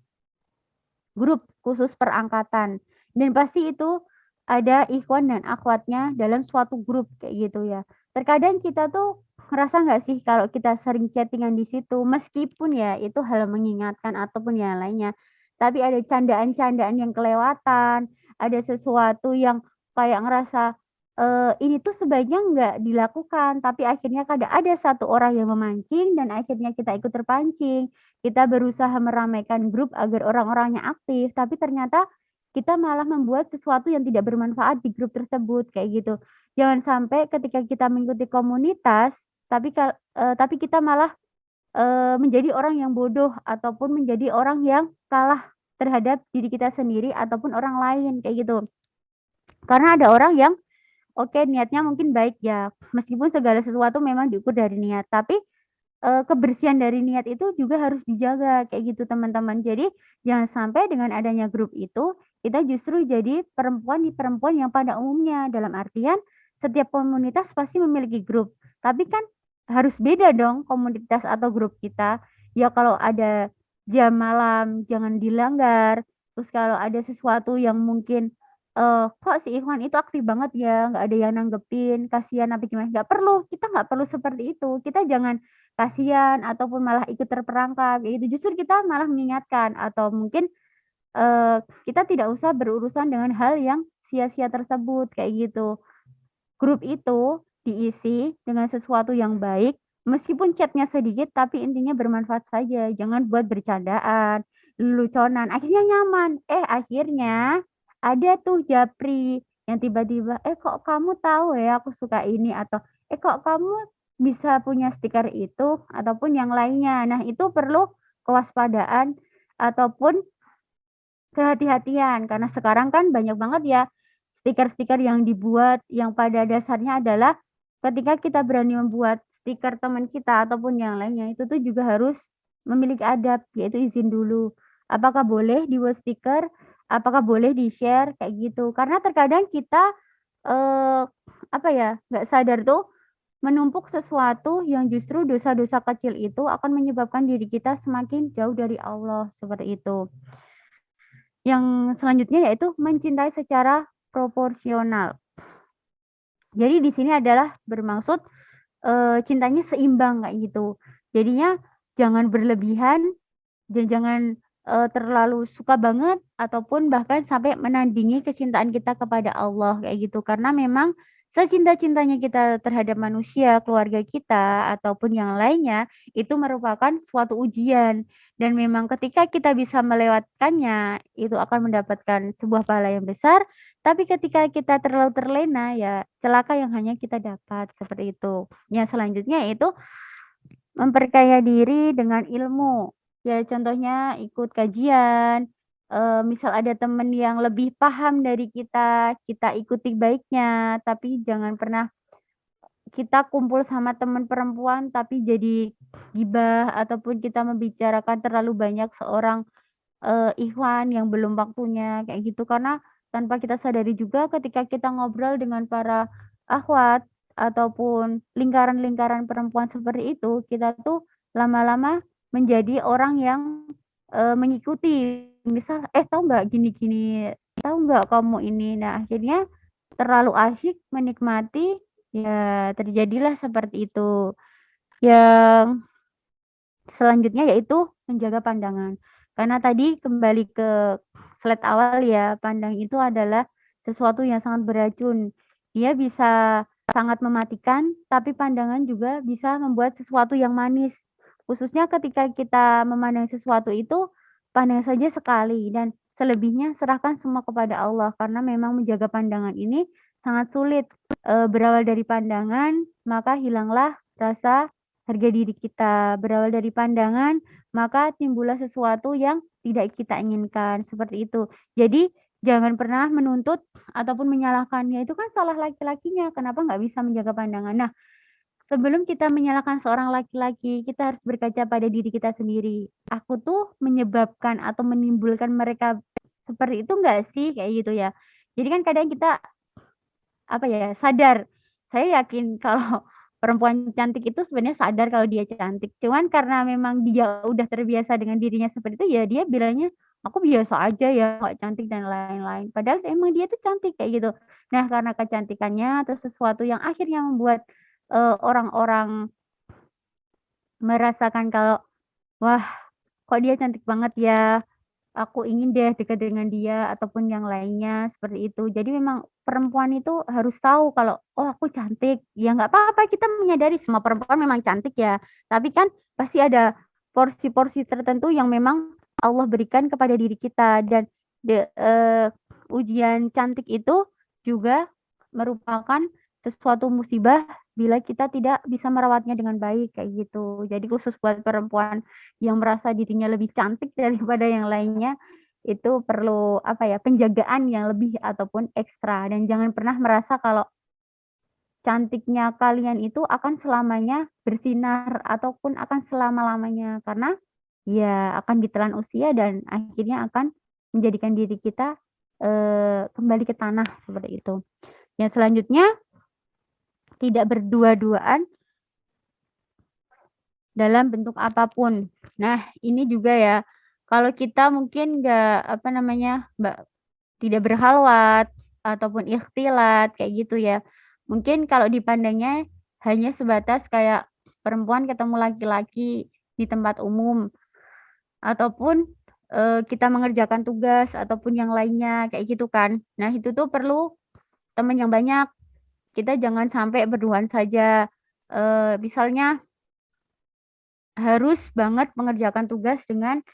S2: grup khusus perangkatan dan pasti itu ada ikhwan dan akhwatnya dalam suatu grup kayak gitu ya. Terkadang kita tuh ngerasa nggak sih kalau kita sering chatting-an di situ meskipun ya itu hal mengingatkan ataupun yang lainnya, tapi ada candaan-candaan yang kelewatan, ada sesuatu yang kayak ngerasa, ini tuh sebaiknya nggak dilakukan, tapi akhirnya kadang ada satu orang yang memancing dan akhirnya kita ikut terpancing. Kita berusaha meramaikan grup agar orang-orangnya aktif, tapi ternyata kita malah membuat sesuatu yang tidak bermanfaat di grup tersebut, kayak gitu. Jangan sampai ketika kita mengikuti komunitas, tapi kita malah, menjadi orang yang bodoh ataupun menjadi orang yang kalah terhadap diri kita sendiri ataupun orang lain, kayak gitu. Karena ada orang yang, oke niatnya mungkin baik ya, meskipun segala sesuatu memang diukur dari niat, tapi kebersihan dari niat itu juga harus dijaga kayak gitu teman-teman. Jadi jangan sampai dengan adanya grup itu kita justru jadi perempuan di perempuan yang pada umumnya, dalam artian setiap komunitas pasti memiliki grup. Tapi kan harus beda dong komunitas atau grup kita. Ya kalau ada jam malam jangan dilanggar. Terus kalau ada sesuatu yang mungkin kok si Ikhwan itu aktif banget ya, nggak ada yang nanggepin, kasihan apa gimana? Nggak perlu, kita nggak perlu seperti itu. Kita jangan kasihan ataupun malah ikut terperangkap, kayak gitu. Justru kita malah mengingatkan atau mungkin, kita tidak usah berurusan dengan hal yang sia-sia tersebut, kayak gitu. Grup itu diisi dengan sesuatu yang baik, meskipun chat-nya sedikit tapi intinya bermanfaat saja, jangan buat bercandaan, leluconan, akhirnya nyaman. Akhirnya ada tuh japri yang tiba-tiba, kok kamu tahu ya aku suka ini?" Atau, kok kamu bisa punya stiker itu?" Ataupun yang lainnya. Nah, itu perlu kewaspadaan ataupun kehati-hatian, karena sekarang kan banyak banget ya stiker-stiker yang dibuat yang pada dasarnya adalah ketika kita berani membuat stiker teman kita ataupun yang lainnya, itu tuh juga harus memiliki adab, yaitu izin dulu. Apakah boleh dibuat stiker? Apakah boleh di-share? Kayak gitu. Karena terkadang kita, apa ya, nggak sadar tuh menumpuk sesuatu yang justru dosa-dosa kecil itu akan menyebabkan diri kita semakin jauh dari Allah, seperti itu. Yang selanjutnya yaitu mencintai secara proporsional. Jadi di sini adalah bermaksud, cintanya seimbang kayak gitu. Jadinya jangan berlebihan dan jangan, terlalu suka banget ataupun bahkan sampai menandingi kecintaan kita kepada Allah kayak gitu. Karena memang secinta-cintanya kita terhadap manusia, keluarga kita, ataupun yang lainnya, itu merupakan suatu ujian dan memang ketika kita bisa melewatkannya, itu akan mendapatkan sebuah pahala yang besar, tapi ketika kita terlalu terlena, ya celaka yang hanya kita dapat, seperti itu. Yang selanjutnya yaitu memperkaya diri dengan ilmu. Ya contohnya ikut kajian, misal ada temen yang lebih paham dari kita ikuti baiknya, tapi jangan pernah kita kumpul sama teman perempuan tapi jadi gibah ataupun kita membicarakan terlalu banyak seorang, ikhwan yang belum waktunya, kayak gitu. Karena tanpa kita sadari juga ketika kita ngobrol dengan para akhwat ataupun lingkaran-lingkaran perempuan seperti itu, kita tuh lama-lama menjadi orang yang, mengikuti. Misal, tahu nggak gini-gini, tahu nggak kamu ini?" Nah, akhirnya terlalu asyik menikmati, ya terjadilah seperti itu. Yang selanjutnya yaitu menjaga pandangan. Karena tadi kembali ke slide awal ya, pandang itu adalah sesuatu yang sangat beracun. Dia bisa sangat mematikan, tapi pandangan juga bisa membuat sesuatu yang manis. Khususnya ketika kita memandang sesuatu itu, pandang saja sekali dan selebihnya serahkan semua kepada Allah. Karena memang menjaga pandangan ini sangat sulit. Berawal dari pandangan, maka hilanglah rasa harga diri kita. Berawal dari pandangan, maka timbullah sesuatu yang tidak kita inginkan, seperti itu. Jadi jangan pernah menuntut ataupun menyalahkannya, itu kan salah laki-lakinya, kenapa nggak bisa menjaga pandangan. Nah, sebelum kita menyalahkan seorang laki-laki, kita harus berkaca pada diri kita sendiri. Aku tuh menyebabkan atau menimbulkan mereka seperti itu nggak sih? Kayak gitu ya. Jadi kan kadang kita apa ya, sadar. Saya yakin kalau perempuan cantik itu sebenarnya sadar kalau dia cantik. Cuman karena memang dia udah terbiasa dengan dirinya seperti itu, ya dia bilangnya, "Aku biasa aja ya, nggak cantik," dan lain-lain. Padahal emang dia tuh cantik, kayak gitu. Nah, karena kecantikannya atau sesuatu yang akhirnya membuat, orang-orang merasakan kalau, "Wah, kok dia cantik banget ya? Aku ingin deh dekat dengan dia," ataupun yang lainnya, seperti itu. Jadi memang perempuan itu harus tahu kalau, "Oh aku cantik." Ya nggak apa-apa kita menyadari semua perempuan memang cantik ya, tapi kan pasti ada porsi-porsi tertentu yang memang Allah berikan kepada diri kita dan ujian cantik itu juga merupakan sesuatu musibah bila kita tidak bisa merawatnya dengan baik, kayak gitu. Jadi khusus buat perempuan yang merasa dirinya lebih cantik daripada yang lainnya, itu perlu apa ya, penjagaan yang lebih ataupun ekstra dan jangan pernah merasa kalau cantiknya kalian itu akan selamanya bersinar ataupun akan selama-lamanya, karena ya akan ditelan usia dan akhirnya akan menjadikan diri kita kembali ke tanah seperti itu. Yang selanjutnya, tidak berdua-duaan dalam bentuk apapun. Nah, ini juga ya, kalau kita mungkin tidak berhalwat ataupun ikhtilat kayak gitu ya. Mungkin kalau dipandangnya hanya sebatas kayak perempuan ketemu laki-laki di tempat umum ataupun kita mengerjakan tugas ataupun yang lainnya kayak gitu kan. Nah, itu tuh perlu teman yang banyak. Kita jangan sampai berduaan saja. Misalnya harus banget mengerjakan tugas dengan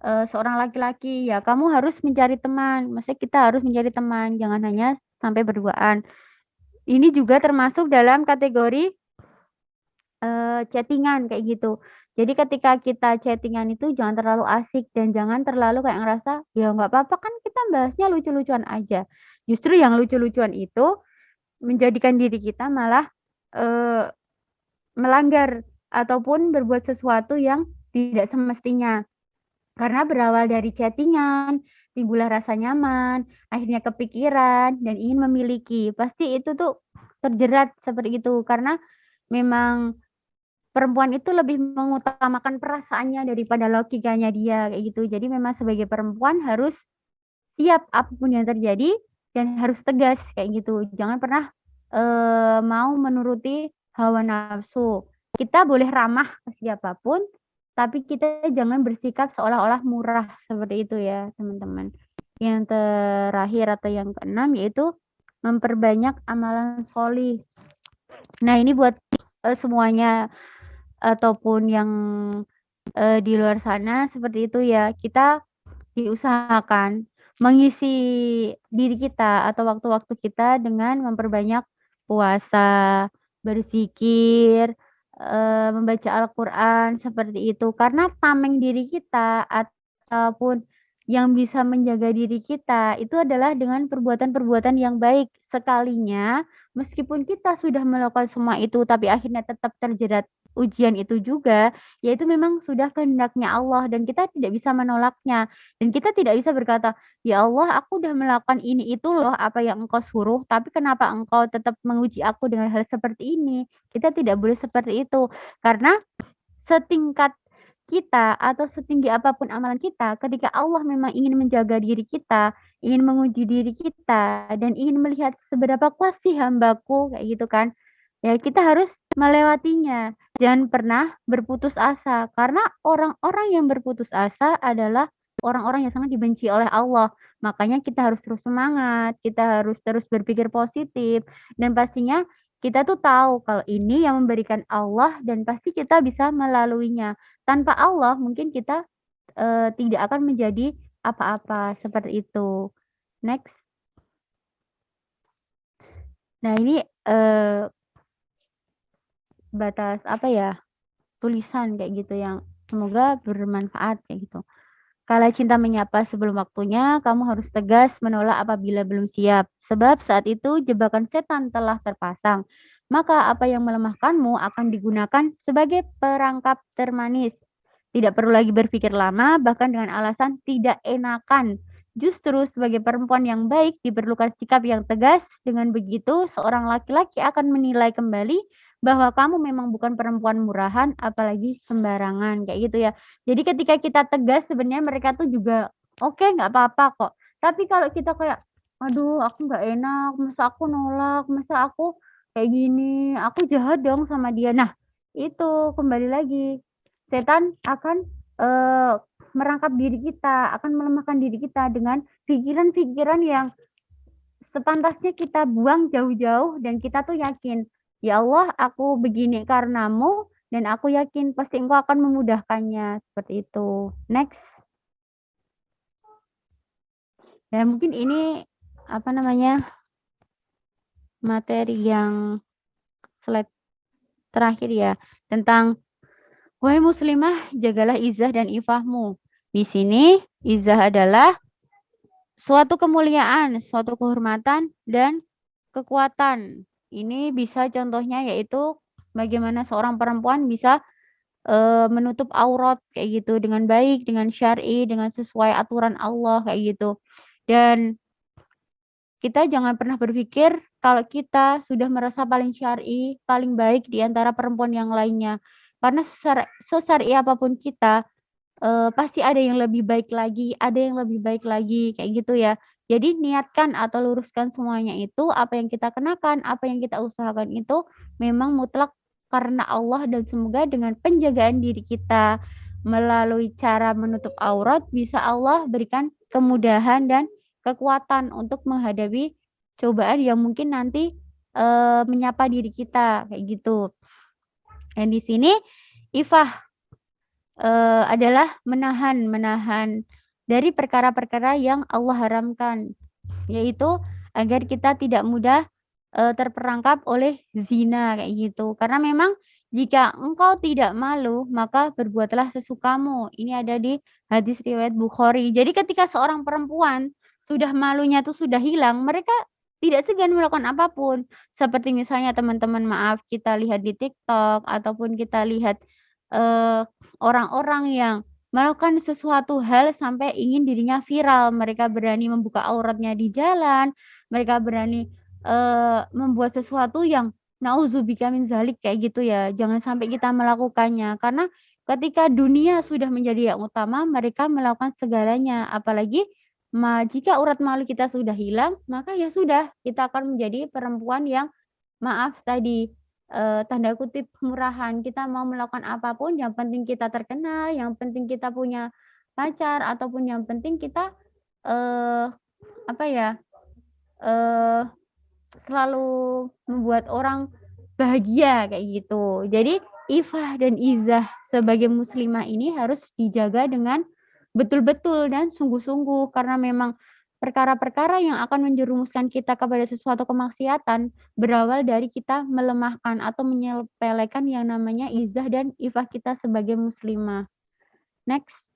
S2: seorang laki-laki, ya kamu harus mencari teman. Maksudnya kita harus mencari teman, jangan hanya sampai berduaan. Ini juga termasuk dalam kategori chattingan kayak gitu. Jadi ketika kita chattingan itu jangan terlalu asik dan jangan terlalu kayak ngerasa, ya nggak apa-apa kan kita bahasnya lucu-lucuan aja. Justru yang lucu-lucuan itu menjadikan diri kita malah melanggar ataupun berbuat sesuatu yang tidak semestinya. Karena berawal dari chattingan, timbullah rasa nyaman, akhirnya kepikiran dan ingin memiliki. Pasti itu tuh terjerat seperti itu karena memang perempuan itu lebih mengutamakan perasaannya daripada logikanya dia kayak gitu. Jadi memang sebagai perempuan harus siap apapun yang terjadi dan harus tegas kayak gitu. Jangan pernah mau menuruti hawa nafsu. Kita boleh ramah ke siapapun, tapi kita jangan bersikap seolah-olah murah seperti itu ya, teman-teman. Yang terakhir atau yang keenam yaitu memperbanyak amalan sholih. Nah, ini buat semuanya ataupun yang di luar sana seperti itu ya. Kita diusahakan mengisi diri kita atau waktu-waktu kita dengan memperbanyak puasa, berzikir, membaca Al-Quran seperti itu. Karena tameng diri kita ataupun yang bisa menjaga diri kita itu adalah dengan perbuatan-perbuatan yang baik. Sekalinya, meskipun kita sudah melakukan semua itu, tapi akhirnya tetap terjerat ujian itu juga, yaitu memang sudah kehendaknya Allah dan kita tidak bisa menolaknya. Dan kita tidak bisa berkata, ya Allah, aku udah melakukan ini itu loh apa yang engkau suruh, tapi kenapa engkau tetap menguji aku dengan hal seperti ini? Kita tidak boleh seperti itu. Karena setingkat kita atau setinggi apapun amalan kita, ketika Allah memang ingin menjaga diri kita, ingin menguji diri kita, dan ingin melihat seberapa kuat sih hambaku, kayak gitu kan. Ya kita harus melewatinya. Jangan pernah berputus asa, karena orang-orang yang berputus asa adalah orang-orang yang sangat dibenci oleh Allah. Makanya kita harus terus semangat, kita harus terus berpikir positif, dan pastinya kita tuh tahu kalau ini yang memberikan Allah dan pasti kita bisa melaluinya. Tanpa Allah mungkin kita tidak akan menjadi apa-apa seperti itu. Next. Nah, ini batas apa ya? Tulisan kayak gitu yang semoga bermanfaat kayak gitu. Kala cinta menyapa sebelum waktunya, kamu harus tegas menolak apabila belum siap. Sebab saat itu jebakan setan telah terpasang. Maka apa yang melemahkanmu akan digunakan sebagai perangkap termanis. Tidak perlu lagi berpikir lama, bahkan dengan alasan tidak enakan. Justru sebagai perempuan yang baik diperlukan sikap yang tegas. Dengan begitu, seorang laki-laki akan menilai kembali bahwa kamu memang bukan perempuan murahan, apalagi sembarangan kayak gitu ya. Jadi ketika kita tegas sebenarnya mereka tuh juga oke, nggak apa-apa kok. Tapi kalau kita kayak, aduh aku nggak enak, masa aku nolak, masa aku kayak gini, aku jahat dong sama dia. Nah itu kembali lagi setan akan merangkap diri kita, akan melemahkan diri kita dengan pikiran-pikiran yang sepantasnya kita buang jauh-jauh dan kita tuh yakin, ya Allah aku begini karenamu dan aku yakin pasti engkau akan memudahkannya seperti itu. Next. Ya mungkin ini apa namanya materi yang slide terakhir ya tentang wahai muslimah jagalah izzah dan ifahmu. Di sini izzah adalah suatu kemuliaan, suatu kehormatan dan kekuatan Ini bisa contohnya yaitu bagaimana seorang perempuan bisa menutup aurat kayak gitu dengan baik, dengan syar'i, dengan sesuai aturan Allah kayak gitu. Dan kita jangan pernah berpikir kalau kita sudah merasa paling syar'i, paling baik di antara perempuan yang lainnya. Karena sesyar'i apapun kita, pasti ada yang lebih baik lagi, ada yang lebih baik lagi, kayak gitu ya. Jadi niatkan atau luruskan semuanya itu, apa yang kita kenakan, apa yang kita usahakan itu memang mutlak karena Allah dan semoga dengan penjagaan diri kita melalui cara menutup aurat bisa Allah berikan kemudahan dan kekuatan untuk menghadapi cobaan yang mungkin nanti, menyapa diri kita, kayak gitu. Dan di sini ifah adalah menahan dari perkara-perkara yang Allah haramkan, yaitu agar kita tidak mudah, terperangkap oleh zina kayak gitu. Karena memang jika engkau tidak malu, maka berbuatlah sesukamu. Ini ada di hadis riwayat Bukhari. Jadi ketika seorang perempuan sudah malunya tuh sudah hilang, mereka tidak segan melakukan apapun. Seperti misalnya teman-teman maaf kita lihat di TikTok ataupun kita lihat, eee, orang-orang yang melakukan sesuatu hal sampai ingin dirinya viral. Mereka berani membuka auratnya di jalan, mereka berani, membuat sesuatu yang nauzubika min dzalik kayak gitu ya. Jangan sampai kita melakukannya, karena ketika dunia sudah menjadi yang utama, mereka melakukan segalanya. Apalagi jika urat malu kita sudah hilang, maka ya sudah, kita akan menjadi perempuan yang maaf tadi, tanda kutip "murahan", kita mau melakukan apapun yang penting kita terkenal, yang penting kita punya pacar, ataupun yang penting kita, eee, apa ya, eee, selalu membuat orang bahagia kayak gitu. Jadi ifah dan izah sebagai muslimah ini harus dijaga dengan betul-betul dan sungguh-sungguh karena memang perkara-perkara yang akan menjerumuskan kita kepada sesuatu kemaksiatan berawal dari kita melemahkan atau menyepelekan yang namanya izah dan ifah kita sebagai muslimah. Next.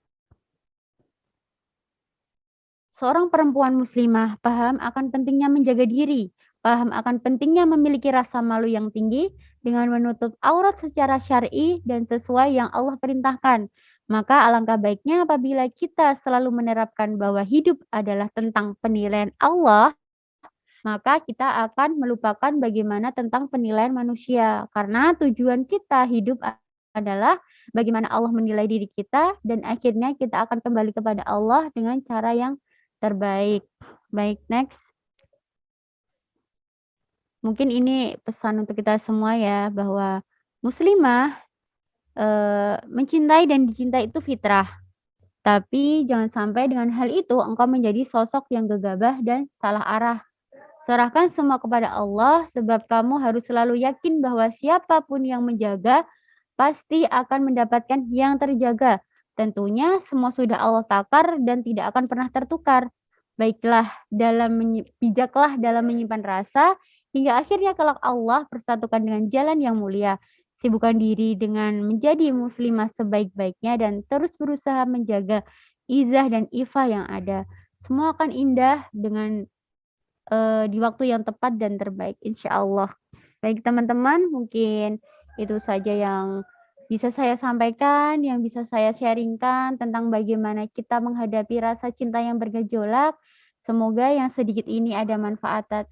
S2: Seorang perempuan muslimah paham akan pentingnya menjaga diri, paham akan pentingnya memiliki rasa malu yang tinggi dengan menutup aurat secara syar'i dan sesuai yang Allah perintahkan. Maka alangkah baiknya apabila kita selalu menerapkan bahwa hidup adalah tentang penilaian Allah, maka kita akan melupakan bagaimana tentang penilaian manusia. Karena tujuan kita hidup adalah bagaimana Allah menilai diri kita dan akhirnya kita akan kembali kepada Allah dengan cara yang terbaik. Baik, next. Mungkin ini pesan untuk kita semua ya, bahwa muslimah mencintai dan dicintai itu fitrah. Tapi jangan sampai dengan hal itu engkau menjadi sosok yang gegabah dan salah arah. Serahkan semua kepada Allah sebab kamu harus selalu yakin bahwa siapapun yang menjaga pasti akan mendapatkan yang terjaga. Tentunya semua sudah Allah takar dan tidak akan pernah tertukar. Bijaklah dalam menyimpan rasa hingga akhirnya kelak Allah persatukan dengan jalan yang mulia. Sibukkan diri dengan menjadi muslimah sebaik-baiknya dan terus berusaha menjaga izah dan ifah yang ada. Semua akan indah dengan di waktu yang tepat dan terbaik insya Allah. Baik teman-teman, mungkin itu saja yang bisa saya sampaikan, yang bisa saya sharingkan tentang bagaimana kita menghadapi rasa cinta yang bergejolak. Semoga yang sedikit ini ada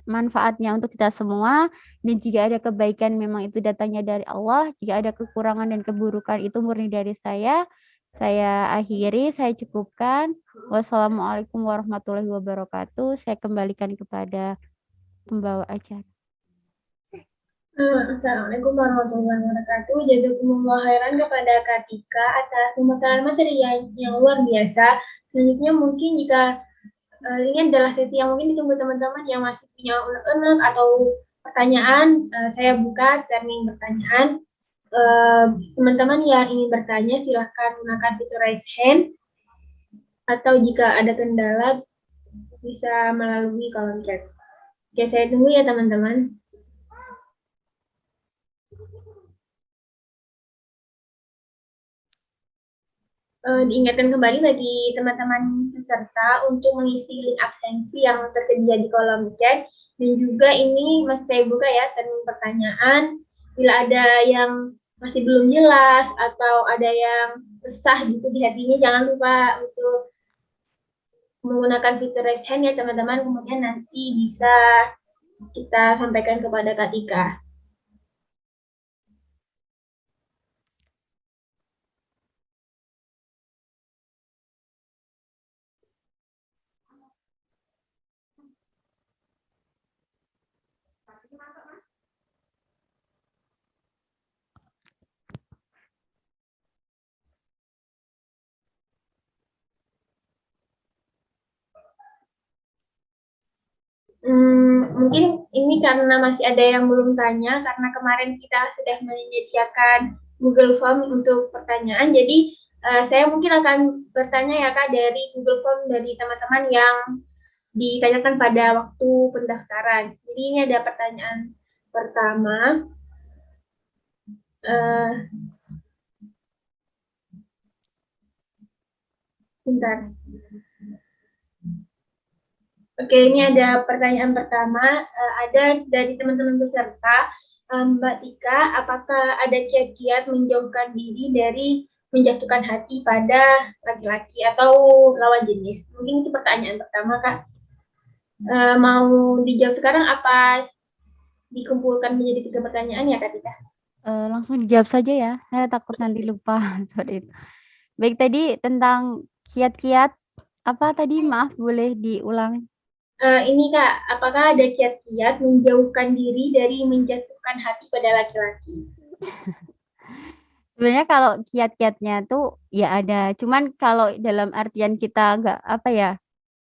S2: manfaatnya untuk kita semua dan jika ada kebaikan memang itu datangnya dari Allah, jika ada kekurangan dan keburukan itu murni dari saya. Saya akhiri, saya cukupkan. Wassalamualaikum warahmatullahi wabarakatuh. Saya kembalikan kepada pembawa acara.
S1: Assalamualaikum warahmatullahi wabarakatuh. Jazakumullah khairan kepada Kak Tika atas pemaparan materi yang luar biasa. Selanjutnya mungkin jika ini adalah sesi yang mungkin ditunggu teman-teman yang masih punya unek-unek atau pertanyaan, saya buka termin pertanyaan. Teman-teman yang ingin bertanya silahkan gunakan fitur raise hand atau jika ada kendala bisa melalui kolom chat. Oke, saya tunggu ya teman-teman. diingatkan kembali bagi teman-teman peserta untuk mengisi link absensi yang tersedia di kolom chat. Dan juga ini masih saya buka ya termin pertanyaan. Bila ada yang masih belum jelas atau ada yang resah gitu di hatinya, jangan lupa untuk menggunakan fitur raise hand ya teman-teman. Kemudian nanti bisa kita sampaikan kepada Kak Tika. Mungkin ini karena masih ada yang belum tanya, karena kemarin kita sudah menyediakan Google Form untuk pertanyaan, jadi saya mungkin akan bertanya ya Kak dari Google Form dari teman-teman yang ditanyakan pada waktu pendaftaran. Jadi ini ada pertanyaan pertama. Bentar. Oke, ini ada pertanyaan pertama. Ada dari teman-teman peserta, Mbak Tika, apakah ada kiat-kiat menjauhkan diri dari menjatuhkan hati pada laki-laki atau lawan jenis? Mungkin itu pertanyaan pertama, Kak. Mau dijawab sekarang apa dikumpulkan menjadi 3 pertanyaan ya, Kak Tika?
S2: Langsung dijawab saja ya, saya takut nanti lupa soal itu. Baik, tadi tentang kiat-kiat apa tadi? Maaf, boleh diulang?
S1: Ini Kak, apakah ada kiat-kiat menjauhkan diri dari menjatuhkan hati pada laki-laki?
S2: Sebenarnya kalau kiat-kiatnya tuh ya ada, cuman kalau dalam artian kita nggak apa ya,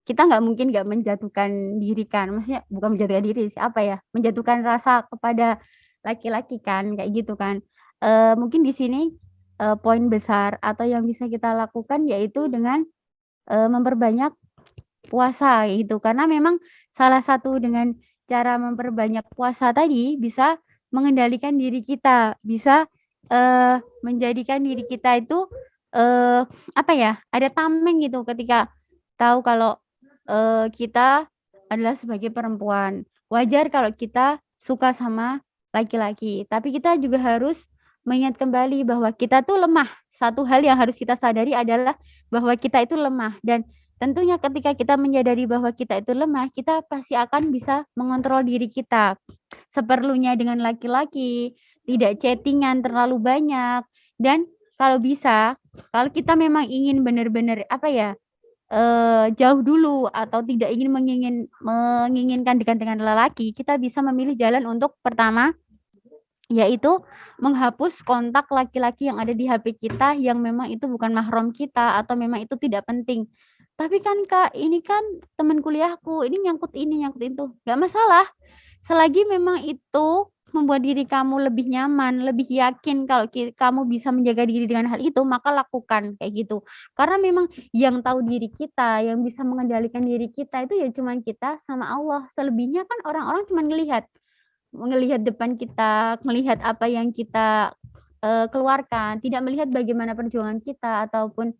S2: kita nggak mungkin nggak menjatuhkan diri kan, maksudnya bukan menjatuhkan diri sih, apa ya, menjatuhkan rasa kepada laki-laki kan, kayak gitu kan. Mungkin di sini, poin besar atau yang bisa kita lakukan yaitu dengan, memperbanyak puasa gitu, karena memang salah satu dengan cara memperbanyak puasa tadi bisa mengendalikan diri kita, bisa, menjadikan diri kita itu, apa ya, ada tameng gitu ketika tahu kalau, kita adalah sebagai perempuan. Wajar kalau kita suka sama laki-laki, tapi kita juga harus mengingat kembali bahwa kita tuh lemah. Satu hal yang harus kita sadari adalah bahwa kita itu lemah dan tentunya ketika kita menyadari bahwa kita itu lemah, kita pasti akan bisa mengontrol diri kita. Seperlunya dengan laki-laki, tidak chatting-an terlalu banyak, dan kalau bisa, kalau kita memang ingin benar-benar apa ya, jauh dulu atau tidak ingin menginginkan dekat dengan lelaki, kita bisa memilih jalan untuk pertama, yaitu menghapus kontak laki-laki yang ada di HP kita yang memang itu bukan mahram kita atau memang itu tidak penting. Tapi kan Kak, ini kan teman kuliahku, ini nyangkut itu. Nggak masalah, selagi memang itu membuat diri kamu lebih nyaman, lebih yakin kalau kamu bisa menjaga diri dengan hal itu, maka lakukan kayak gitu. Karena memang yang tahu diri kita, yang bisa mengendalikan diri kita itu ya cuma kita sama Allah. Selebihnya kan orang-orang cuma ngelihat depan kita, melihat apa yang kita, keluarkan, tidak melihat bagaimana perjuangan kita ataupun,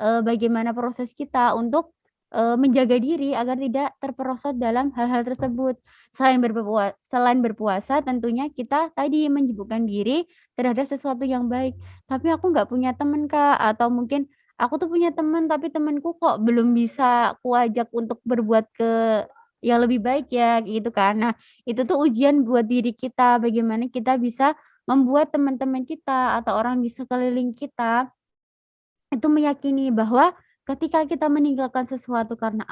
S2: bagaimana proses kita untuk, menjaga diri agar tidak terperosok dalam hal-hal tersebut. Selain berpuasa tentunya kita tadi menyibukkan diri terhadap sesuatu yang baik. Tapi aku nggak punya teman, Kak, atau mungkin aku tuh punya teman tapi temanku kok belum bisa kuajak untuk berbuat yang lebih baik ya, gitu kan. Nah, itu tuh ujian buat diri kita, bagaimana kita bisa membuat teman-teman kita atau orang di sekeliling kita itu meyakini bahwa ketika kita meninggalkan sesuatu karena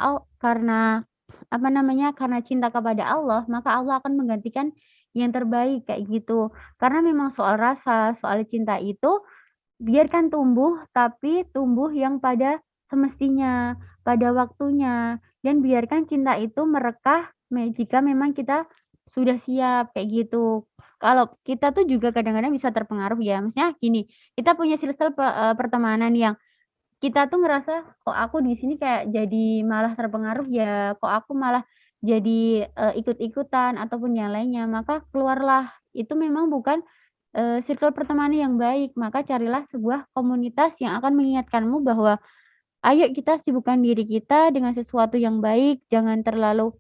S2: apa namanya, karena cinta kepada Allah, maka Allah akan menggantikan yang terbaik kayak gitu. Karena memang soal rasa, soal cinta itu biarkan tumbuh, tapi tumbuh yang pada semestinya, pada waktunya, dan biarkan cinta itu merekah jika memang kita sudah siap kayak gitu. Kalau kita tuh juga kadang-kadang bisa terpengaruh ya, maksudnya gini, kita punya pertemanan yang kita tuh ngerasa, "Kok aku di sini kayak jadi malah terpengaruh ya, kok aku malah jadi, ikut-ikutan," ataupun yang lainnya. Maka keluarlah, itu memang bukan circle pertemanan yang baik, maka carilah sebuah komunitas yang akan mengingatkanmu bahwa ayo kita sibukkan diri kita dengan sesuatu yang baik, jangan terlalu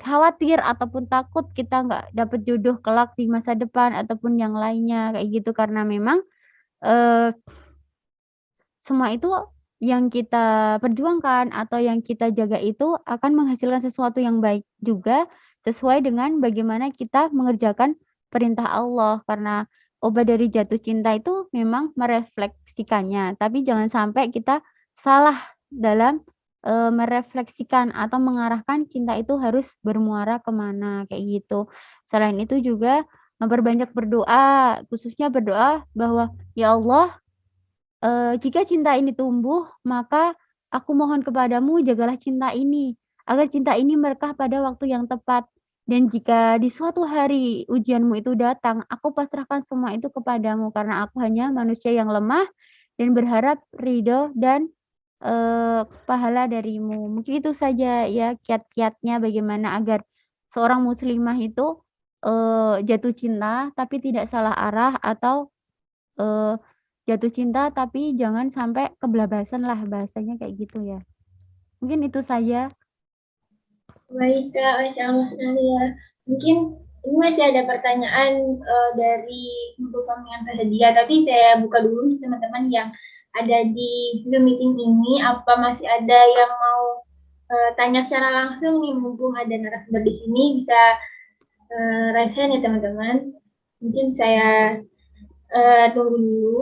S2: khawatir ataupun takut kita nggak dapet jodoh kelak di masa depan ataupun yang lainnya kayak gitu. Karena memang eee, semua itu yang kita perjuangkan atau yang kita jaga itu akan menghasilkan sesuatu yang baik juga sesuai dengan bagaimana kita mengerjakan perintah Allah. Karena obat dari jatuh cinta itu memang merefleksikannya, tapi jangan sampai kita salah dalam merefleksikan atau mengarahkan cinta itu harus bermuara kemana kayak gitu. Selain itu juga memperbanyak berdoa, khususnya berdoa bahwa, "Ya Allah, jika cinta ini tumbuh, maka aku mohon kepadamu jagalah cinta ini, agar cinta ini merekah pada waktu yang tepat. Dan jika di suatu hari ujianmu itu datang, aku pasrahkan semua itu kepadamu, karena aku hanya manusia yang lemah dan berharap ridho dan pahala darimu." Mungkin itu saja ya kiat-kiatnya bagaimana agar seorang muslimah itu jatuh cinta tapi tidak salah arah atau Eee, jatuh cinta tapi jangan sampai kebablasan lah bahasanya kayak gitu ya. Mungkin itu saja.
S1: Baik Kak, Masya Allah sekali ya. Mungkin ini masih ada pertanyaan dari untuk kami yang tersedia, tapi saya buka dulu nih teman-teman yang ada di Zoom meeting ini. Apa masih ada yang mau tanya secara langsung nih, mumpung ada narasumber di sini, bisa raise hand ya teman-teman. Mungkin saya tunggu dulu.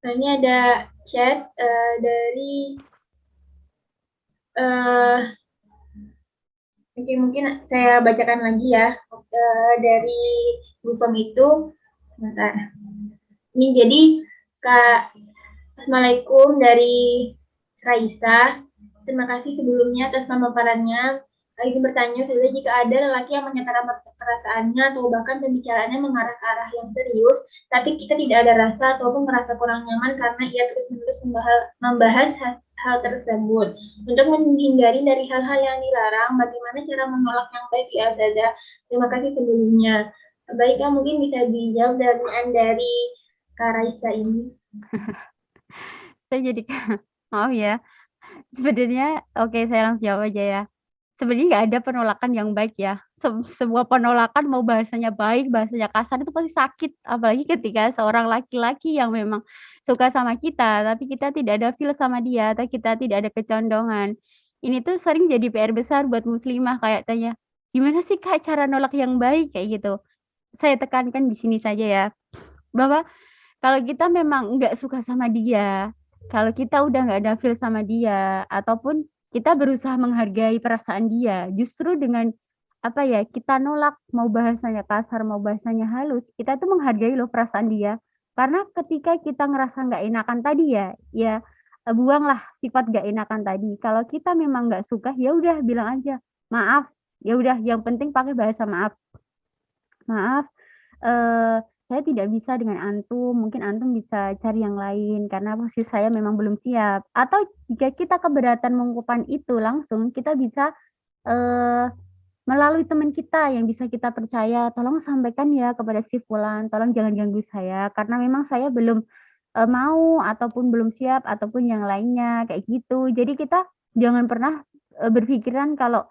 S1: Nah, ini ada chat dari Oke, mungkin saya bacakan lagi ya dari Gupem itu. Sebentar. Ini jadi Kak, Assalamualaikum dari Raisa. Terima kasih sebelumnya atas pemaparannya. Ingin bertanya, sudah jika ada lelaki yang menyatakan perasaannya atau bahkan pembicaraannya mengarah ke arah yang serius, tapi kita tidak ada rasa ataupun merasa kurang nyaman karena ia terus-menerus membahas hal tersebut. Untuk menghindari dari hal-hal yang dilarang, bagaimana cara menolak yang baik ya Ustazah? Terima kasih sebelumnya. Baik, mungkin bisa dijawab dari Kak Raisa ini.
S2: Saya jadi maaf ya. Sebenarnya oke saya langsung jawab aja ya. Sebenarnya nggak ada penolakan yang baik ya. Sebuah penolakan mau bahasanya baik, bahasanya kasar itu pasti sakit. Apalagi ketika seorang laki-laki yang memang suka sama kita, tapi kita tidak ada feel sama dia, atau kita tidak ada kecondongan. Ini tuh sering jadi PR besar buat muslimah kayak tanya, "Gimana sih Kak cara nolak yang baik?" Kayak gitu. Saya tekankan di sini saja ya, bahwa kalau kita memang nggak suka sama dia, kalau kita udah nggak ada feel sama dia, ataupun kita berusaha menghargai perasaan dia, justru dengan, apa ya, kita nolak, mau bahasanya kasar, mau bahasanya halus, kita tuh menghargai loh perasaan dia. Karena ketika kita ngerasa nggak enakan tadi ya, ya, buanglah sifat nggak enakan tadi. Kalau kita memang nggak suka, ya udah bilang aja, "Maaf," ya udah yang penting pakai bahasa maaf. "Maaf, eee, saya tidak bisa dengan antum, mungkin antum bisa cari yang lain karena posisi saya memang belum siap." Atau jika kita keberatan mengungkapkan itu langsung, kita bisa, eee, melalui teman kita yang bisa kita percaya, "Tolong sampaikan ya kepada si fulan, tolong jangan ganggu saya karena memang saya belum, mau ataupun belum siap," ataupun yang lainnya, kayak gitu. Jadi kita jangan pernah, berpikiran kalau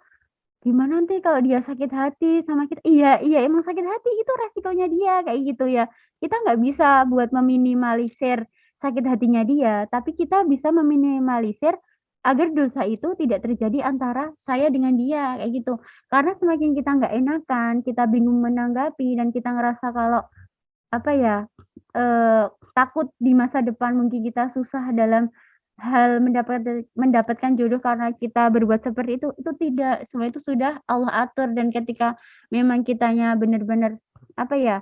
S2: gimana nanti kalau dia sakit hati sama kita, iya iya emang sakit hati itu resikonya dia, kayak gitu ya. Kita nggak bisa buat meminimalisir sakit hatinya dia, tapi kita bisa meminimalisir agar dosa itu tidak terjadi antara saya dengan dia, kayak gitu. Karena semakin kita nggak enakan, kita bingung menanggapi dan kita ngerasa kalau, apa ya, takut di masa depan mungkin kita susah dalam hal mendapatkan jodoh karena kita berbuat seperti itu tidak, semua itu sudah Allah atur dan ketika memang kitanya benar-benar, apa ya,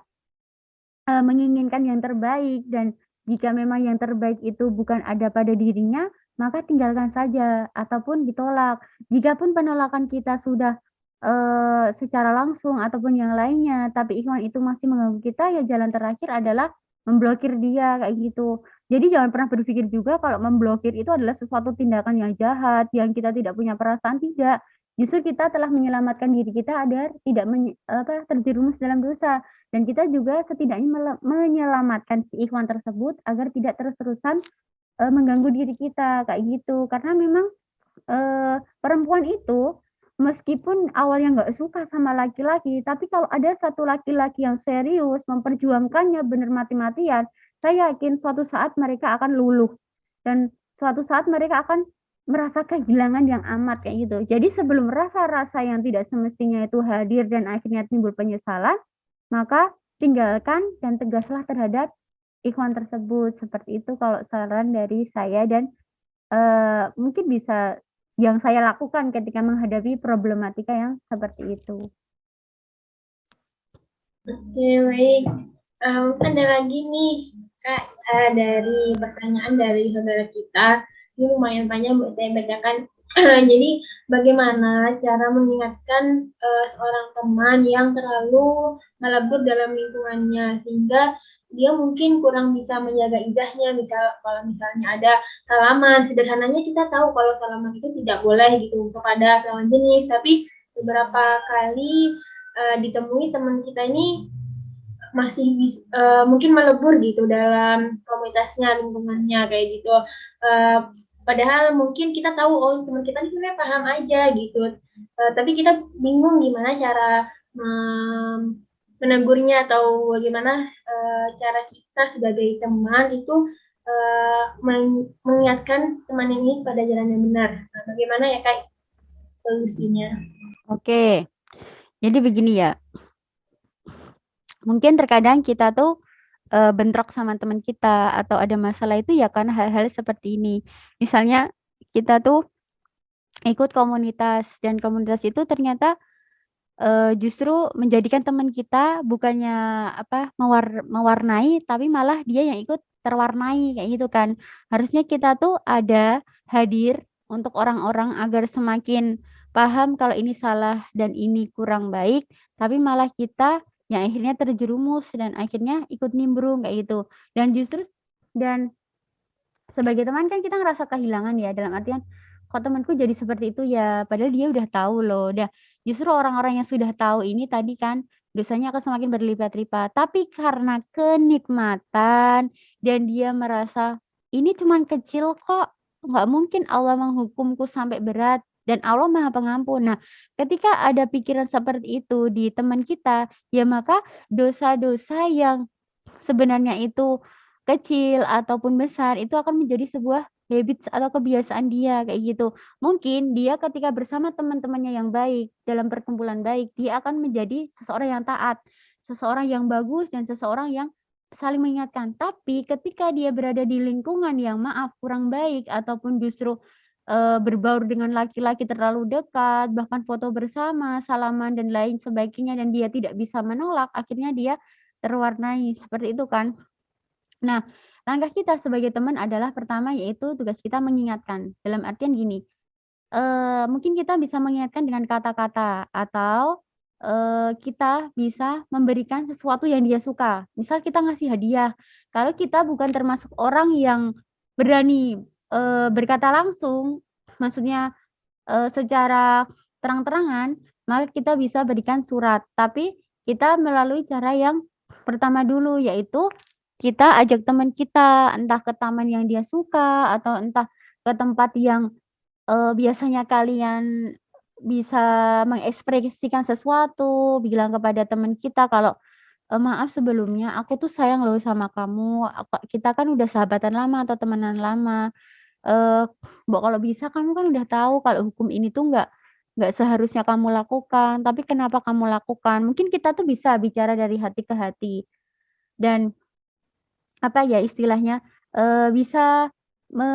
S2: menginginkan yang terbaik dan jika memang yang terbaik itu bukan ada pada dirinya, maka tinggalkan saja ataupun ditolak. Jikapun penolakan kita sudah, secara langsung ataupun yang lainnya, tapi ikhwan itu masih mengganggu kita, ya jalan terakhir adalah memblokir dia, kayak gitu. Jadi jangan pernah berpikir juga kalau memblokir itu adalah sesuatu tindakan yang jahat, yang kita tidak punya perasaan, tidak. justru kita telah menyelamatkan diri kita agar tidak terjerumus dalam dosa. Dan kita juga setidaknya menyelamatkan si ikhwan tersebut agar tidak terus-terusan mengganggu diri kita kayak gitu. Karena memang perempuan itu meskipun awalnya nggak suka sama laki-laki, tapi kalau ada satu laki-laki yang serius memperjuangkannya benar mati-matian, saya yakin suatu saat mereka akan luluh dan suatu saat mereka akan merasa kehilangan yang amat kayak gitu. Jadi sebelum rasa-rasa yang tidak semestinya itu hadir dan akhirnya timbul penyesalan, maka tinggalkan dan tegaslah terhadap ikhwan tersebut. Seperti itu kalau saran dari saya dan mungkin bisa yang saya lakukan ketika menghadapi problematika yang seperti itu.
S1: Oke, baik. Ada lagi nih, Kak, dari pertanyaan dari saudara kita. Ini lumayan panjang, buat saya bacakan. Jadi, bagaimana cara mengingatkan seorang teman yang terlalu melebur dalam lingkungannya, sehingga dia mungkin kurang bisa menjaga izahnya. Kalau misalnya ada salaman, sederhananya kita tahu kalau salaman itu tidak boleh gitu kepada lawan jenis, tapi beberapa kali ditemui teman kita ini masih mungkin melebur gitu dalam komunitasnya, lingkungannya kayak gitu. Padahal mungkin kita tahu teman kita ini sebenarnya paham aja gitu. Tapi kita bingung gimana cara menegurnya atau bagaimana cara kita sebagai teman itu mengingatkan teman ini pada jalan yang benar. Nah, bagaimana ya Kak solusinya?
S2: Oke, jadi begini ya. Mungkin terkadang kita tuh bentrok sama teman kita atau ada masalah itu ya karena hal-hal seperti ini. Misalnya kita tuh ikut komunitas dan komunitas itu ternyata justru menjadikan teman kita bukannya mewarnai, tapi malah dia yang ikut terwarnai kayak gitu kan. Harusnya kita tuh ada hadir untuk orang-orang agar semakin paham kalau ini salah dan ini kurang baik, tapi malah kita yang akhirnya terjerumus dan akhirnya ikut nimbrung kayak gitu. Dan sebagai teman kan kita ngerasa kehilangan ya, dalam artian, kok temanku jadi seperti itu ya, padahal dia udah tahu loh. Justru orang-orang yang sudah tahu ini tadi kan, dosanya akan semakin berlipat-lipat. Tapi karena kenikmatan dan dia merasa, "Ini cuman kecil kok, nggak mungkin Allah menghukumku sampai berat, dan Allah Maha Pengampun." Nah, ketika ada pikiran seperti itu di teman kita, ya maka dosa-dosa yang sebenarnya itu kecil ataupun besar, itu akan menjadi sebuah habits atau kebiasaan dia, kayak gitu. Mungkin dia ketika bersama teman-temannya yang baik, dalam perkumpulan baik, dia akan menjadi seseorang yang taat, seseorang yang bagus, dan seseorang yang saling mengingatkan. Tapi ketika dia berada di lingkungan yang maaf, kurang baik, ataupun justru berbaur dengan laki-laki terlalu dekat, bahkan foto bersama, salaman, dan lain sebagainya, dan dia tidak bisa menolak, akhirnya dia terwarnai, seperti itu kan. Nah, langkah kita sebagai teman adalah pertama yaitu tugas kita mengingatkan. Dalam artian gini, mungkin kita bisa mengingatkan dengan kata-kata atau, kita bisa memberikan sesuatu yang dia suka. Misal kita ngasih hadiah, kalau kita bukan termasuk orang yang berani, berkata langsung, maksudnya, secara terang-terangan, maka kita bisa berikan surat. Tapi kita melalui cara yang pertama dulu, yaitu kita ajak teman kita, entah ke taman yang dia suka atau entah ke tempat yang, biasanya kalian bisa mengekspresikan sesuatu, bilang kepada teman kita kalau, "Maaf sebelumnya aku tuh sayang loh sama kamu, kita kan udah sahabatan lama atau temenan lama, Mbok kalau bisa kamu kan udah tahu kalau hukum ini tuh nggak seharusnya kamu lakukan, tapi kenapa kamu lakukan?" Mungkin kita tuh bisa bicara dari hati ke hati dan apa ya istilahnya, bisa me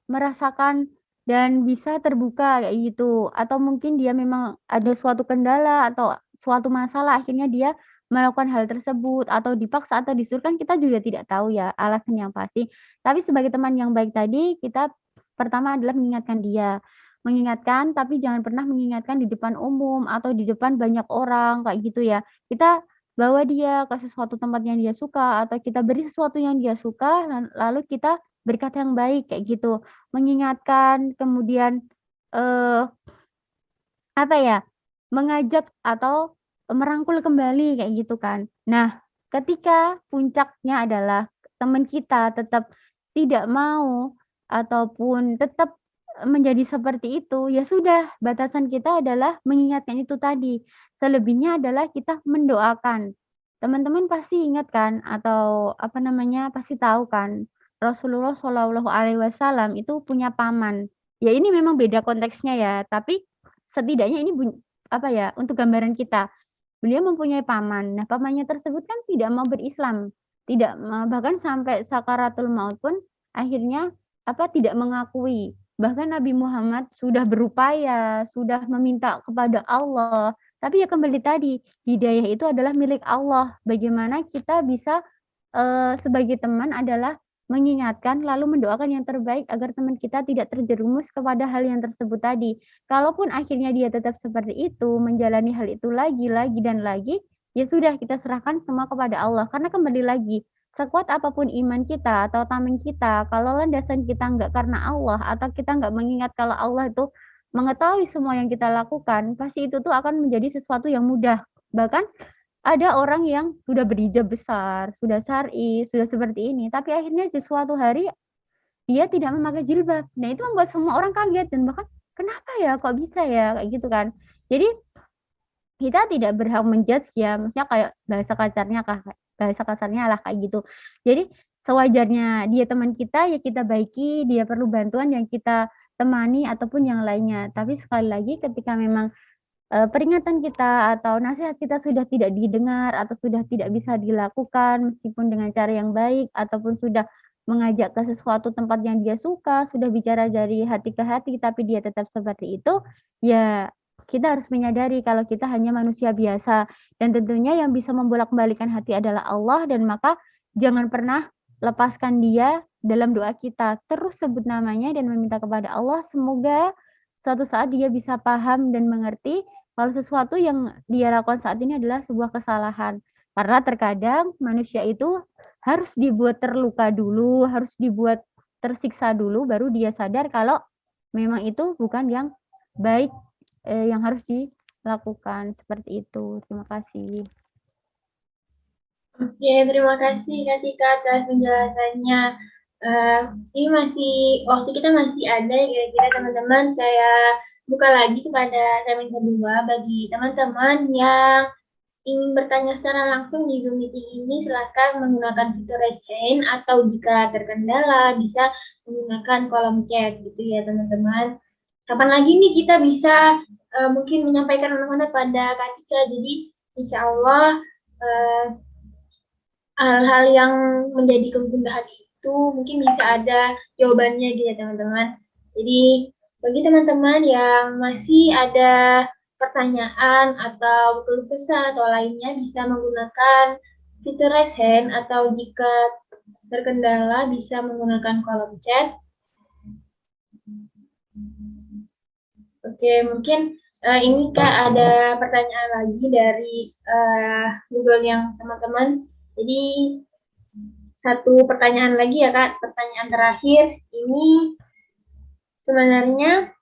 S2: merasakan dan bisa terbuka kayak gitu, atau mungkin dia memang ada suatu kendala atau suatu masalah akhirnya dia melakukan hal tersebut atau dipaksa atau disuruh, kan kita juga tidak tahu ya alasan yang pasti. Tapi sebagai teman yang baik tadi, kita pertama adalah mengingatkan dia. Mengingatkan, tapi jangan pernah mengingatkan di depan umum atau di depan banyak orang kayak gitu ya. Kita bawa dia ke sesuatu tempat yang dia suka atau kita beri sesuatu yang dia suka lalu kita berkata yang baik kayak gitu. Mengingatkan kemudian, eee, apa ya, mengajak atau merangkul kembali kayak gitu kan. Nah, ketika puncaknya adalah teman kita tetap tidak mau ataupun tetap menjadi seperti itu, ya sudah batasan kita adalah mengingatkan itu tadi. Selebihnya adalah kita mendoakan. Teman-teman pasti ingat kan atau apa namanya, pasti tahu kan Rasulullah Shallallahu Alaihi Wasallam itu punya paman. Ya ini memang beda konteksnya ya, tapi setidaknya ini apa ya, untuk gambaran kita. Beliau mempunyai paman. Nah, pamannya tersebut kan tidak mau berislam, tidak bahkan sampai sakaratul maut pun akhirnya apa, tidak mengakui. Bahkan Nabi Muhammad sudah berupaya, sudah meminta kepada Allah, tapi ya kembali tadi, hidayah itu adalah milik Allah. Bagaimana kita bisa sebagai teman adalah mengingatkan lalu mendoakan yang terbaik agar teman kita tidak terjerumus kepada hal yang tersebut tadi. Kalaupun akhirnya dia tetap seperti itu, menjalani hal itu lagi dan lagi, ya sudah kita serahkan semua kepada Allah. Karena kembali lagi, sekuat apapun iman kita atau tameng kita, kalau landasan kita enggak karena Allah atau kita enggak mengingat kalau Allah itu mengetahui semua yang kita lakukan, pasti itu tuh akan menjadi sesuatu yang mudah. Bahkan ada orang yang sudah berhijab besar, sudah syar'i, sudah seperti ini, tapi akhirnya di suatu hari dia tidak memakai jilbab. Nah, itu membuat semua orang kaget dan bahkan, "Kenapa ya? Kok bisa ya?" Kayak gitu kan. Jadi kita tidak berhak menjudge ya, maksudnya kayak bahasa kasarnya lah kayak gitu. Jadi sewajarnya dia teman kita, ya kita baiki, dia perlu bantuan yang kita temani ataupun yang lainnya. Tapi sekali lagi ketika memang peringatan kita atau nasihat kita sudah tidak didengar atau sudah tidak bisa dilakukan meskipun dengan cara yang baik ataupun sudah mengajak ke sesuatu tempat yang dia suka, sudah bicara dari hati ke hati tapi dia tetap seperti itu, ya kita harus menyadari kalau kita hanya manusia biasa dan tentunya yang bisa membolak-balikan hati adalah Allah dan maka jangan pernah lepaskan dia dalam doa kita. Terus sebut namanya dan meminta kepada Allah semoga suatu saat dia bisa paham dan mengerti kalau sesuatu yang dia lakukan saat ini adalah sebuah kesalahan. Karena terkadang manusia itu harus dibuat terluka dulu, harus dibuat tersiksa dulu, baru dia sadar kalau memang itu bukan yang baik, yang harus dilakukan. Seperti itu. Terima kasih.
S1: Oke, terima kasih Kak Tika atas penjelasannya. Ini waktu kita masih ada, kira-kira teman-teman saya buka lagi kepada segmen kedua bagi teman-teman yang ingin bertanya secara langsung di Zoom meeting ini, silakan menggunakan fitur raise hand atau jika terkendala bisa menggunakan kolom chat gitu ya teman-teman. Kapan lagi nih kita bisa mungkin menyampaikan anak-anak pada Kak Tika, jadi insya Allah hal-hal yang menjadi kegundahan itu mungkin bisa ada jawabannya gitu ya teman-teman. Jadi bagi teman-teman yang masih ada pertanyaan atau keluh kesah atau lainnya bisa menggunakan fitur raise hand atau jika terkendala bisa menggunakan kolom chat. Oke, mungkin ini Kak ada pertanyaan lagi dari Google yang teman-teman. Jadi satu pertanyaan lagi ya Kak, pertanyaan terakhir ini sebenarnya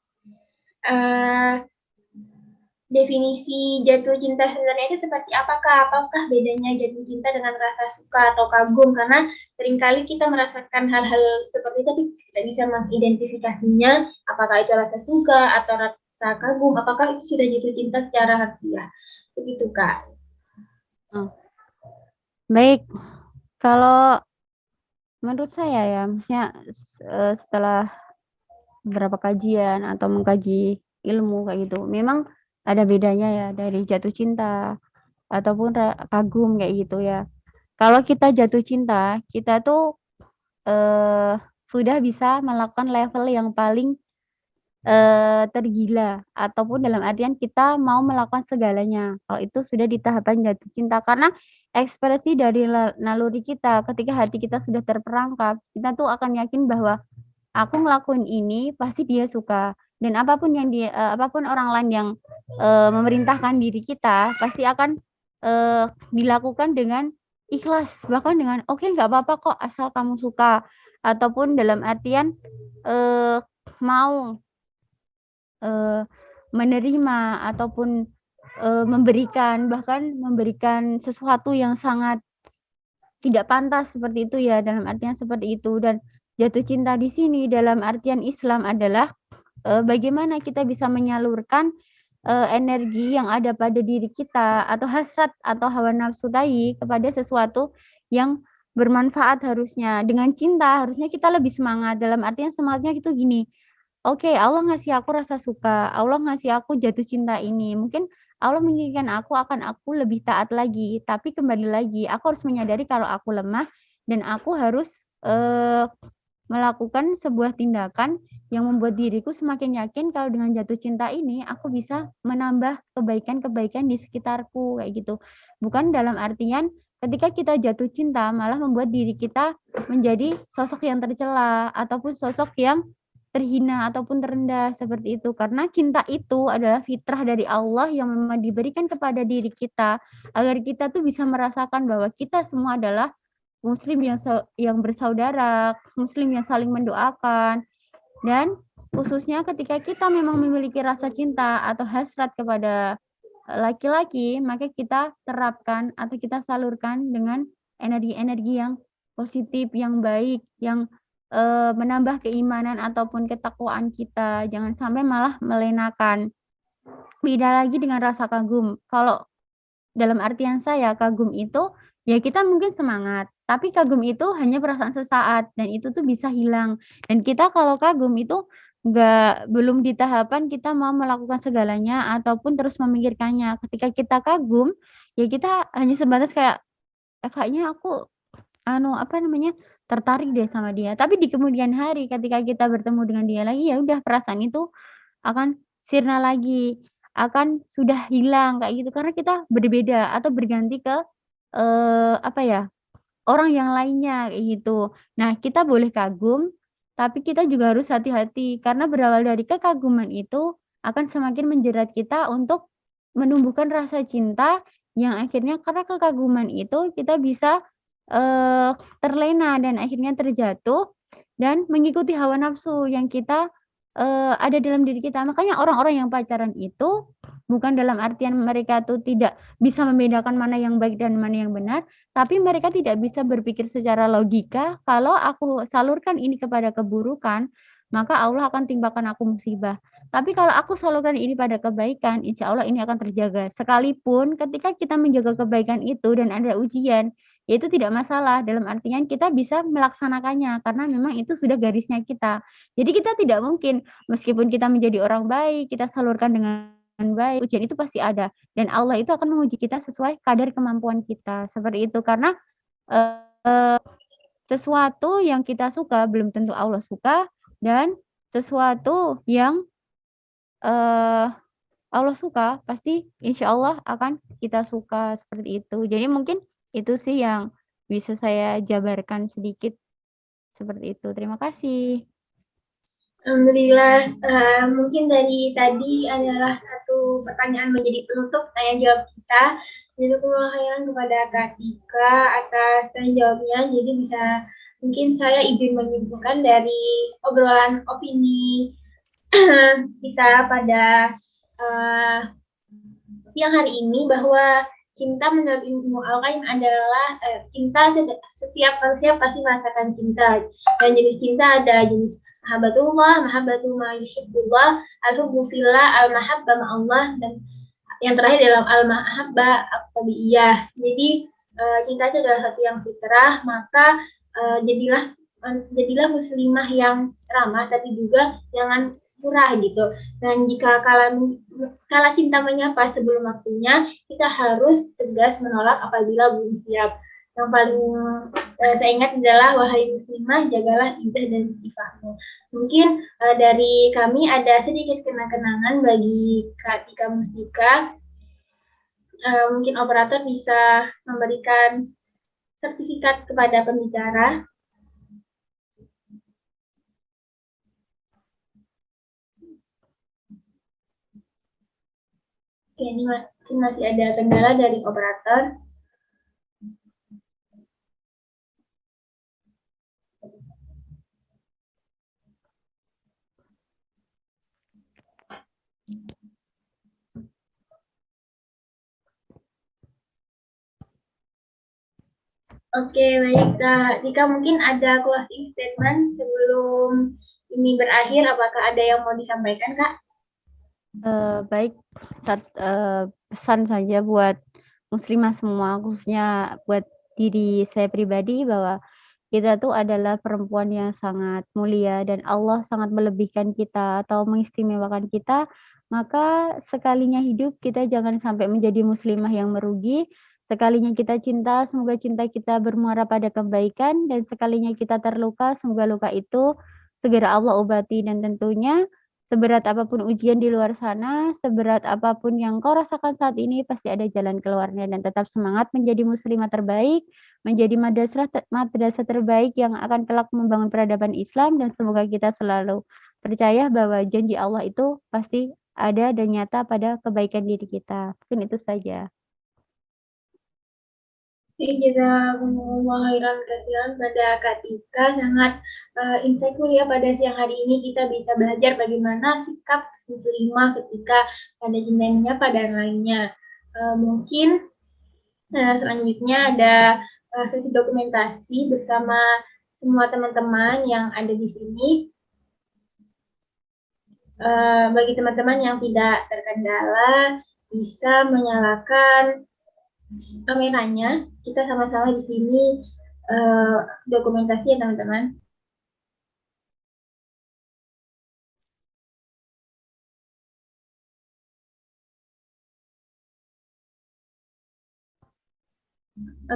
S1: definisi jatuh cinta sebenarnya itu seperti apakah? Apakah bedanya jatuh cinta dengan rasa suka atau kagum? Karena seringkali kita merasakan hal-hal seperti itu tapi tidak bisa mengidentifikasinya apakah itu rasa suka atau rasa kagum, apakah itu sudah jatuh cinta secara harfiah. Begitu Kak.
S2: Baik, kalau menurut saya ya, maksudnya setelah beberapa kajian atau mengkaji ilmu kayak gitu, memang ada bedanya ya dari jatuh cinta ataupun kagum kayak gitu ya. Kalau kita jatuh cinta, kita tuh sudah bisa melakukan level yang paling tergila ataupun dalam artian kita mau melakukan segalanya. Kalau itu sudah di tahapan jatuh cinta karena ekspresi dari naluri kita ketika hati kita sudah terperangkap, kita tuh akan yakin bahwa aku ngelakuin ini pasti dia suka dan apapun yang apapun orang lain yang memerintahkan diri kita pasti akan dilakukan dengan ikhlas bahkan dengan oke, nggak apa-apa kok asal kamu suka ataupun dalam artian mau menerima ataupun memberikan, bahkan memberikan sesuatu yang sangat tidak pantas seperti itu ya, dalam artian seperti itu. Dan jatuh cinta di sini dalam artian Islam adalah bagaimana kita bisa menyalurkan energi yang ada pada diri kita atau hasrat atau hawa nafsu tadi kepada sesuatu yang bermanfaat harusnya. Dengan cinta harusnya kita lebih semangat. Dalam artian semangatnya itu gini, oke, Allah ngasih aku rasa suka, Allah ngasih aku jatuh cinta ini. Mungkin Allah menginginkan aku lebih taat lagi, tapi kembali lagi aku harus menyadari kalau aku lemah dan aku harus melakukan sebuah tindakan yang membuat diriku semakin yakin kalau dengan jatuh cinta ini aku bisa menambah kebaikan-kebaikan di sekitarku kayak gitu. Bukan dalam artian ketika kita jatuh cinta malah membuat diri kita menjadi sosok yang tercela ataupun sosok yang terhina ataupun terendah seperti itu. Karena cinta itu adalah fitrah dari Allah yang memang diberikan kepada diri kita agar kita tuh bisa merasakan bahwa kita semua adalah muslim yang bersaudara, muslim yang saling mendoakan, dan khususnya ketika kita memang memiliki rasa cinta atau hasrat kepada laki-laki, maka kita terapkan atau kita salurkan dengan energi-energi yang positif, yang baik, yang menambah keimanan ataupun ketakwaan kita. Jangan sampai malah melenakan. Beda lagi dengan rasa kagum. Kalau dalam artian saya, kagum itu ya kita mungkin semangat, tapi kagum itu hanya perasaan sesaat dan itu tuh bisa hilang. Dan kita kalau kagum itu belum di tahapan kita mau melakukan segalanya ataupun terus memikirkannya. Ketika kita kagum, ya kita hanya sebatas kayak kayaknya aku tertarik deh sama dia. Tapi di kemudian hari ketika kita bertemu dengan dia lagi, ya udah perasaan itu akan sirna lagi, akan sudah hilang kayak gitu karena kita berbeda atau berganti ke orang yang lainnya kayak gitu. Nah, kita boleh kagum, tapi kita juga harus hati-hati karena berawal dari kekaguman itu akan semakin menjerat kita untuk menumbuhkan rasa cinta yang akhirnya karena kekaguman itu kita bisa terlena dan akhirnya terjatuh dan mengikuti hawa nafsu yang kita ada dalam diri kita. Makanya orang-orang yang pacaran itu bukan dalam artian mereka tuh tidak bisa membedakan mana yang baik dan mana yang benar, tapi mereka tidak bisa berpikir secara logika, kalau aku salurkan ini kepada keburukan, maka Allah akan timpakan aku musibah. Tapi kalau aku salurkan ini pada kebaikan, insya Allah ini akan terjaga. Sekalipun ketika kita menjaga kebaikan itu dan ada ujian, ya itu tidak masalah. Dalam artian kita bisa melaksanakannya, karena memang itu sudah garisnya kita. Jadi kita tidak mungkin, meskipun kita menjadi orang baik, kita salurkan dengan baik, ujian itu pasti ada. Dan Allah itu akan menguji kita sesuai kadar kemampuan kita, seperti itu. Karena sesuatu yang kita suka belum tentu Allah suka, dan sesuatu yang Allah suka pasti insya Allah akan kita suka, seperti itu. Jadi mungkin itu sih yang bisa saya jabarkan sedikit, seperti itu. Terima kasih.
S1: Alhamdulillah, mungkin dari tadi adalah satu pertanyaan menjadi penutup tanya jawab kita. Jazakumullah khairan kepada Kak Tika atas tanya jawabnya. Jadi bisa mungkin saya izin menyimpulkan dari obrolan opini kita pada siang hari ini bahwa cinta menurut Ibnu Al-Qayyim adalah cinta, setiap manusia pasti merasakan cinta. Dan jenis cinta ada jenis mahabbatullah, mahabbatu ma yuhibbullah, al-hubbu fillah, al-mahabbah ma'allah, dan yang terakhir dalam al-mahabbah at-tabi'iyah. Jadi cinta itu adalah satu yang fitrah, maka jadilah muslimah yang ramah, tapi juga jangan murah gitu. Dan jika kala cinta menyapa sebelum waktunya, kita harus tegas menolak apabila belum siap. Yang paling saya ingat adalah wahai muslimah, jagalah izzah dan ifahmu. Mungkin dari kami ada sedikit kenang-kenangan bagi Kak Tika Mustika. Mungkin operator bisa memberikan sertifikat kepada pembicara. Oke, ini masih ada kendala dari operator. Oke, baik Kak. Jika mungkin ada closing statement sebelum ini berakhir, apakah ada yang mau disampaikan Kak?
S2: Baik, pesan saja buat muslimah semua, khususnya buat diri saya pribadi bahwa kita tuh adalah perempuan yang sangat mulia dan Allah sangat melebihkan kita atau mengistimewakan kita. Maka sekalinya hidup kita jangan sampai menjadi muslimah yang merugi. Sekalinya kita cinta, semoga cinta kita bermuara pada kebaikan, dan sekalinya kita terluka, semoga luka itu segera Allah obati. Dan tentunya seberat apapun ujian di luar sana, seberat apapun yang kau rasakan saat ini, pasti ada jalan keluarnya. Dan tetap semangat menjadi muslimah terbaik, menjadi madrasah terbaik yang akan kelak membangun peradaban Islam, dan semoga kita selalu percaya bahwa janji Allah itu pasti ada dan nyata pada kebaikan diri kita. Mungkin itu saja.
S1: Jazakumullah khairan kasihan pada Kak Tika, sangat insightful ya pada siang hari ini kita bisa belajar bagaimana sikap muslimah ketika pada jenayahnya pada lainnya. Mungkin selanjutnya ada sesi dokumentasi bersama semua teman-teman yang ada di sini. Bagi teman-teman yang tidak terkendala, bisa menyalakan kameranya. Kita sama-sama di sini dokumentasi ya teman-teman.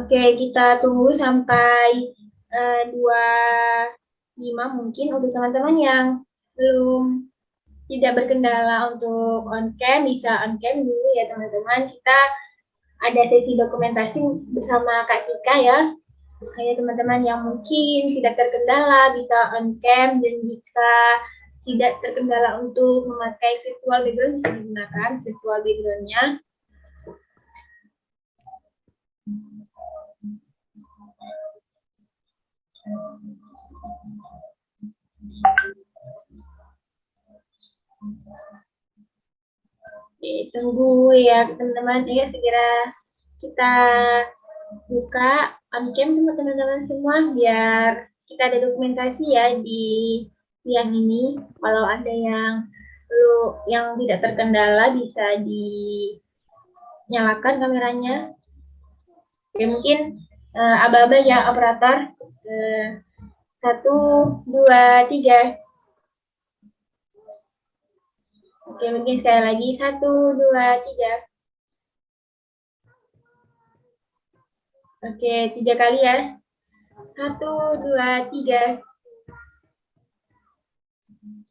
S1: Oke, kita tunggu sampai 25 mungkin untuk teman-teman yang belum tidak berkendala untuk on cam, bisa on cam dulu ya teman-teman. Kita ada sesi dokumentasi bersama Kak Tika ya. Kayak teman-teman yang mungkin tidak terkendala bisa on cam, dan jika tidak terkendala untuk memakai virtual background bisa digunakan virtual background-nya. Oke, tunggu ya teman-teman ya, segera kita buka on cam teman-teman semua biar kita ada dokumentasi ya di siang ini. Kalau ada yang tidak terkendala bisa dinyalakan kameranya. Oke, mungkin aba-aba ya operator. 1, 2, 3. Oke, mungkin sekali lagi 1, 2, 3. Oke, 3 kali ya. 1, 2, 3.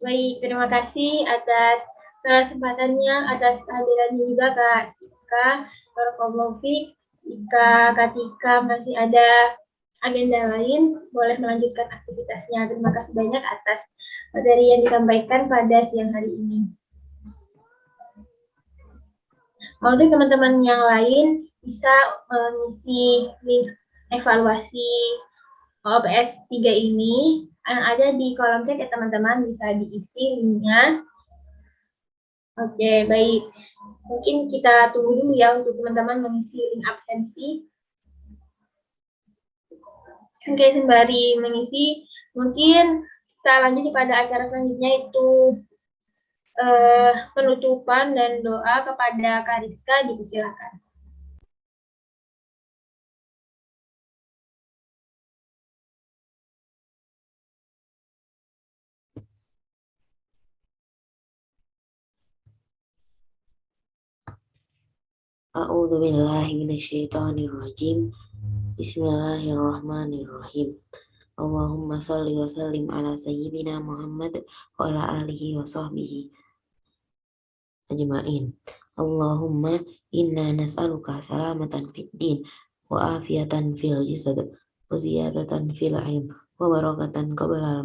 S1: Baik, terima kasih atas kesempatannya, atas kehadirannya juga Kak Tika. Barakallahu fiik. Jika Kak Tika masih ada agenda lain, boleh melanjutkan aktivitasnya. Terima kasih banyak atas materi yang disampaikan pada siang hari ini. Untuk teman-teman yang lain bisa mengisi link evaluasi OPS 3 ini yang ada di kolom chat ya teman-teman, bisa diisi linknya. Oke, baik. Mungkin kita tunggu dulu ya untuk teman-teman mengisi link absensi. Oke, sembari mengisi, mungkin kita lanjut pada acara selanjutnya, itu penutupan dan doa kepada Kak Rizka. Dipersilakan.
S4: A'udzu billahi minasyaitonir rajim. Bismillahirrahmanirrahim. Allahumma shalli wa sallim ala sayyidina Muhammad wa ala alihi wa sahbihi ajma'in. Allahumma inna nas'aluka salamatan fid din wa afiatan fil jasad wa ziyadatan fil ilm wa barakatan qabla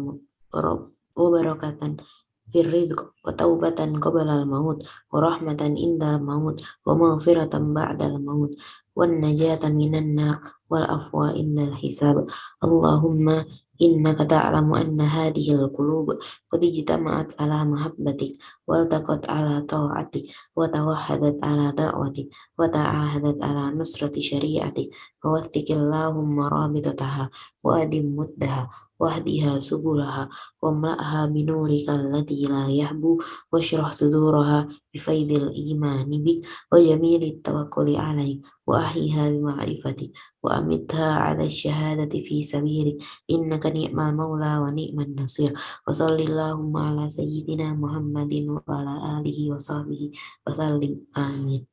S4: fil rizq wa taubatan qabla al-maut wa rahmatan indal maut wa maghfiratan ba'dal maut wa najatan minan nar wal afwa indal hisab. Allahumma إنك تعلم أن هذه القلوب قد اجتمعت على محبتك والتقت على طاعتك وتوحدت على دعوتك وتعاهدت على نصرة شريعتك فوثق اللهم رابطتها وأدم مدها واهدها سبلها واملأها بنورك الذي لا يهبو واشرح صدورها بفيض الإيمان بك وجميل التوكل عليك وأحيها بمعرفتك وأمتها على الشهادة في سبيلك إنك نعم المولى ونعم النصير وصل اللهم على سيدنا محمد وعلى آله وصحبه وسلم آمين.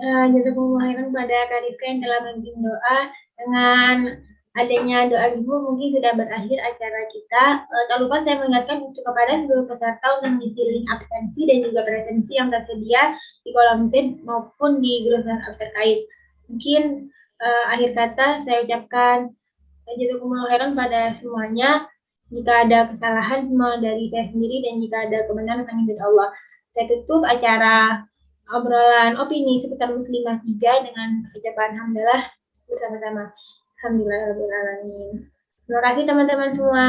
S1: Jazakumullah khairan pada Kak Rizka yang telah memimpin doa. Dengan adanya doa ibu mungkin sudah berakhir acara kita. Tak lupa saya mengingatkan kepada seluruh peserta untuk mengisi link absensi dan juga presensi yang tersedia di kolom chat maupun di grup WhatsApp terkait. Mungkin akhir kata saya ucapkan jazakumullah khairan pada semuanya. Jika ada kesalahan semua dari saya sendiri dan jika ada kebenaran hanya dari Allah. Saya tutup acara obrolan opini seputar Muslimah 3 dengan ucapan hamdalah bersama-sama. Alhamdulillahirabbil alamin. Terima kasih teman-teman semua.